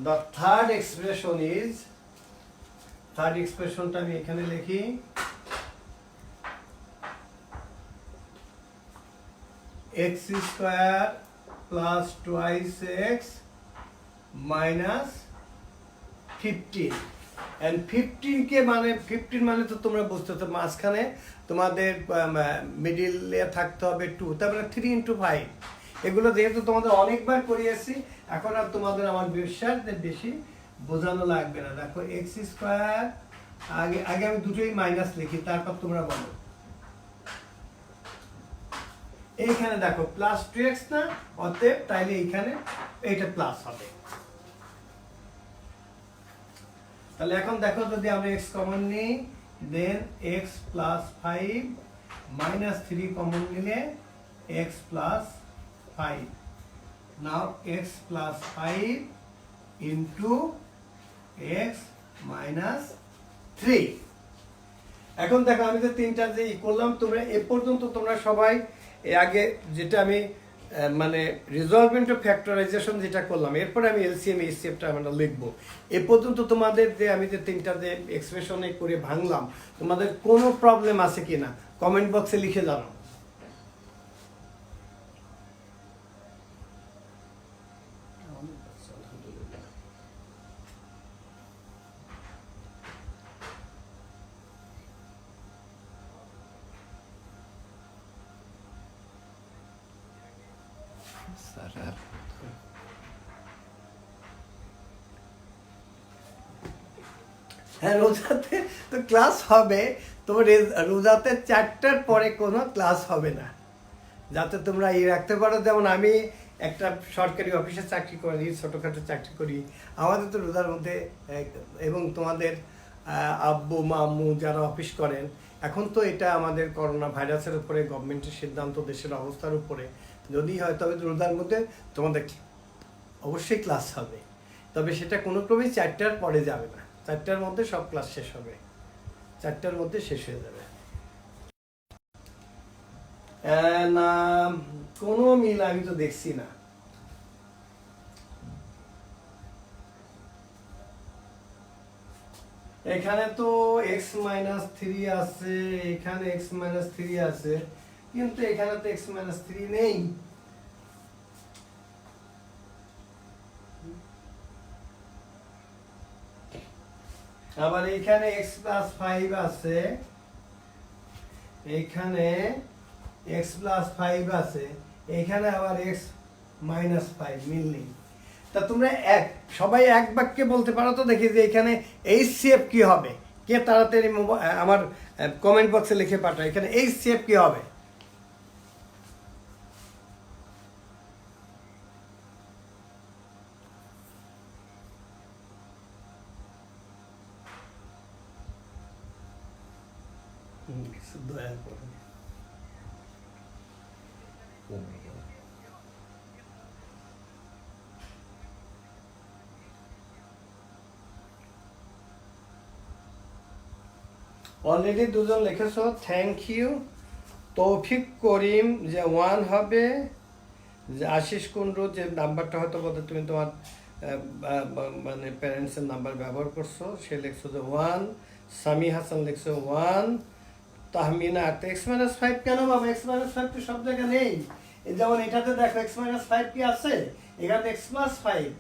the third expression is, third এক্সপ্রেশনটা আমি এখানে লিখি, x square plus 2x minus 15, and 15 কে মানে 15 মানে তো তোমরা বুঝতে তো মাঝখানে তোমাদের মিডিলে থাকতে হবে 2, তারপরে 3 into 5, এগুলো যেহেতু তোমাদের অনেকবার করিয়েছি এখন আর তোমাদের আমার বিশ্বাস বেশি বোঝানো লাগবে না। দেখো x স্কয়ার, আগে আমি দুটোই মাইনাস লিখি তারপর তোমরা বলো। এইখানে দেখো প্লাস 2x না, অতএব তাইলে এইখানে এইটা প্লাস হবে। তাহলে এখন দেখো যদি আমরা x কমন নিই দেন x প্লাস 5 মাইনাস 3 কমন নিলে x প্লাস 5, নাও x plus 5 into x minus 3। এখন দেখো আমি তো তিনটা যে করলাম, তোমরা এ পর্যন্ত তোমরা সবাই আগে যেটা আমি মানে রিজলভমেন্ট অফ ফ্যাক্টরাইজেশন যেটা করলাম, এরপরে আমি এলসিএম এইচসিএফটা আমরা লিখবো। এ পর্যন্ত তোমাদের যে আমি যে তিনটা যে এক্সপ্রেশনে করে ভাঙলাম, তোমাদের কোনো প্রবলেম আছে কিনা কমেন্ট বক্সে লিখে জানাও। হ্যাঁ, রোজাতে তো ক্লাস হবে, তোমার রোজাতে 4টার পরে কোনো ক্লাস হবে না, যাতে তোমরা রাখতে পারো। যেমন আমি একটা সরকারি অফিসে চাকরি করি, ছোটোখাটো চাকরি করি, আমাদের তো রোজার মধ্যে, এবং তোমাদের আব্বু আম্মু যারা অফিস করেন, এখন তো এটা আমাদের করোনা ভাইরাসের উপরে গভর্নমেন্টের সিদ্ধান্ত, দেশের অবস্থার উপরে যদি হয় তবে রোজার মধ্যে তোমাদের অবশ্যই ক্লাস হবে, তবে সেটা কোনো ক্রমেই 4টার পরে যাবে না, 4টার মধ্যে সব ক্লাস শেষ হবে, 4টার মধ্যে শেষ হয়ে যাবে। না, কোনো মিল আমি তো দেখছি না। এখানে তো x মাইনাস 3 আছে, এখানে x মাইনাস 3 আছে, কিন্তু এখানে তো x মাইনাস 3 নেই। আবার এখানে x প্লাস 5 আছে, এখানে x প্লাস 5 আছে, এখানে আবার x মাইনাস 5, মিল নেই। তা তোমরা সবাই এক বাক্যে বলতে পারো তো দেখি যে এখানে এইচসিএফ কি হবে? কে তাড়াতাড়ি আমার কমেন্ট বক্সে লিখে পাঠাও, এখানে এইচসিএফ কি হবে? দয়া করে অলরেডি দুজন লিখেছো, থ্যাংক ইউ। তৌফিক করিম যে 1 হবে, যে আশিস কুন্ডু যে নাম্বারটা হয়তো বোধহয় তুমি তোমার মানে প্যারেন্টসের নাম্বার ব্যবহার করছো, সে লিখছো যে 1, সামি হাসান লিখছো 1, তাহমিনা x-5 কেন বাবা? x-5 তো সব জায়গায় নেই। এই যেমন এটাতে দেখো x-5 কি আছে, এখানে x+5,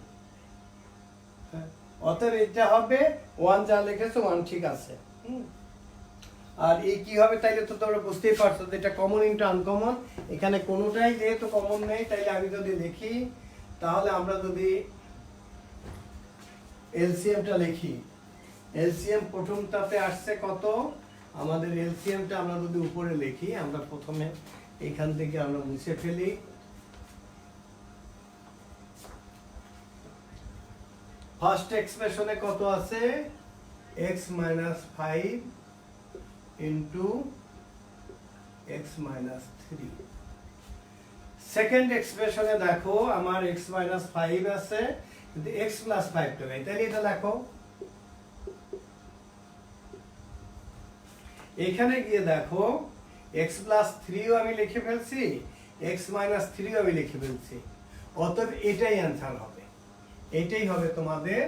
অতএব এটা হবে 1, যা লিখেছো 1 ঠিক আছে। আর এই কি হবে তাইলে তো তোমরা বুঝতেই পারছো যে এটা কমন ইনটু আনকমন, এখানে কোনোটাই যেহেতু কমন নেই, তাইলে আমি যদি লিখি, তাহলে আমরা যদি এলসিএমটা লিখি, এলসিএম প্রথমটাতে আসছে কত, আমাদের এলসিএমটা আমরা যদি উপরে লিখি, আমরা প্রথমে এখান থেকে আমরা মুছে ফেলি, ফার্স্ট এক্সপ্রেশনে কত আছে, x-5 ইন্টু x-3। সেকেন্ড এক্সপ্রেশনে দেখো আমার x-5 আছে, কিন্তু x+5 তো নেই, তাহলে এটা দেখো এখানে গিয়ে দেখো x+3ও আমি লিখে ফেলছি, x-3ও আমি লিখে ফেলছি, অতএব এটাই অ্যান্সার হবে, এটাই হবে তোমাদের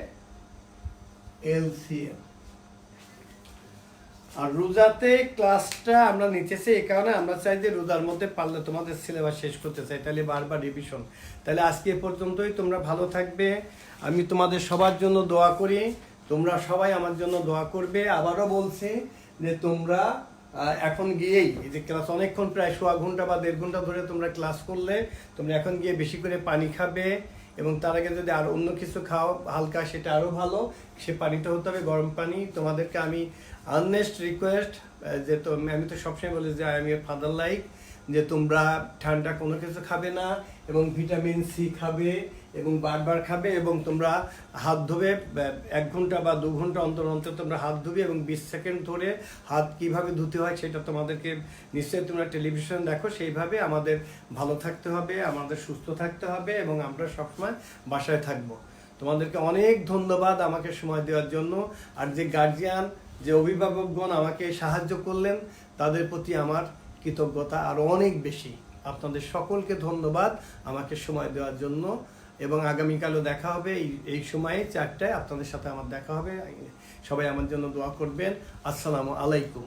এলসিএম। আর রোজাতে ক্লাসটা আমরা নিতেছি এই কারণে আমরা চাই যে রোজার মধ্যে পারলে তোমাদের সিলেবাস শেষ করতে চাই, তাহলে বারবার রিভিশন। তাহলে আজকে এ পর্যন্তই, তোমরা ভালো থাকবে, আমি তোমাদের সবার জন্য দোয়া করি, তোমরা সবাই আমার জন্য দোয়া করবে। আবারও বলছি যে তোমরা এখন গিয়েই এই যে ক্লাস অনেকক্ষণ প্রায় 1.5 ঘন্টা বা 1.5 ঘন্টা ধরে তোমরা ক্লাস করলে, তোমরা এখন গিয়ে বেশি করে পানি খাবে, এবং তার আগে যদি আর অন্য কিছু খাও হালকা, সেটা আরও ভালো, সে পানিটা হতে হবে গরম পানি। তোমাদেরকে আমি আর্নেস্ট রিকোয়েস্ট, যে তো আমি তো সবসময় বলি যে আমি ফাদার লাইক, যে তোমরা ঠান্ডা কোনো কিছু খাবে না, এবং ভিটামিন সি খাবে, এবং বারবার খাবে, এবং তোমরা হাত ধোবে 1 ঘন্টা বা 2 ঘন্টা অন্তর অন্তর তোমরা হাত ধুবে, এবং 20 সেকেন্ড ধরে হাত কিভাবে ধুতে হয় সেটা তোমাদেরকে নিশ্চয়ই তোমরা টেলিভিশন দেখো, সেইভাবে আমাদের ভালো থাকতে হবে, আমাদের সুস্থ থাকতে হবে, এবং আমরা সবসময় বাসায় থাকবো। তোমাদেরকে অনেক ধন্যবাদ আমাকে সময় দেওয়ার জন্য। আর যে গার্জিয়ান, যে অভিভাবকগণ আমাকে সাহায্য করলেন, তাদের প্রতি আমার কৃতজ্ঞতা আরও অনেক বেশি। আপনাদের সকলকে ধন্যবাদ আমাকে সময় দেওয়ার জন্য, এবং আগামীকালও দেখা হবে এই সময়ে 4টায় আপনাদের সাথে আমার দেখা হবে। সবাই আমার জন্য দোয়া করবেন। আসসালামু আলাইকুম।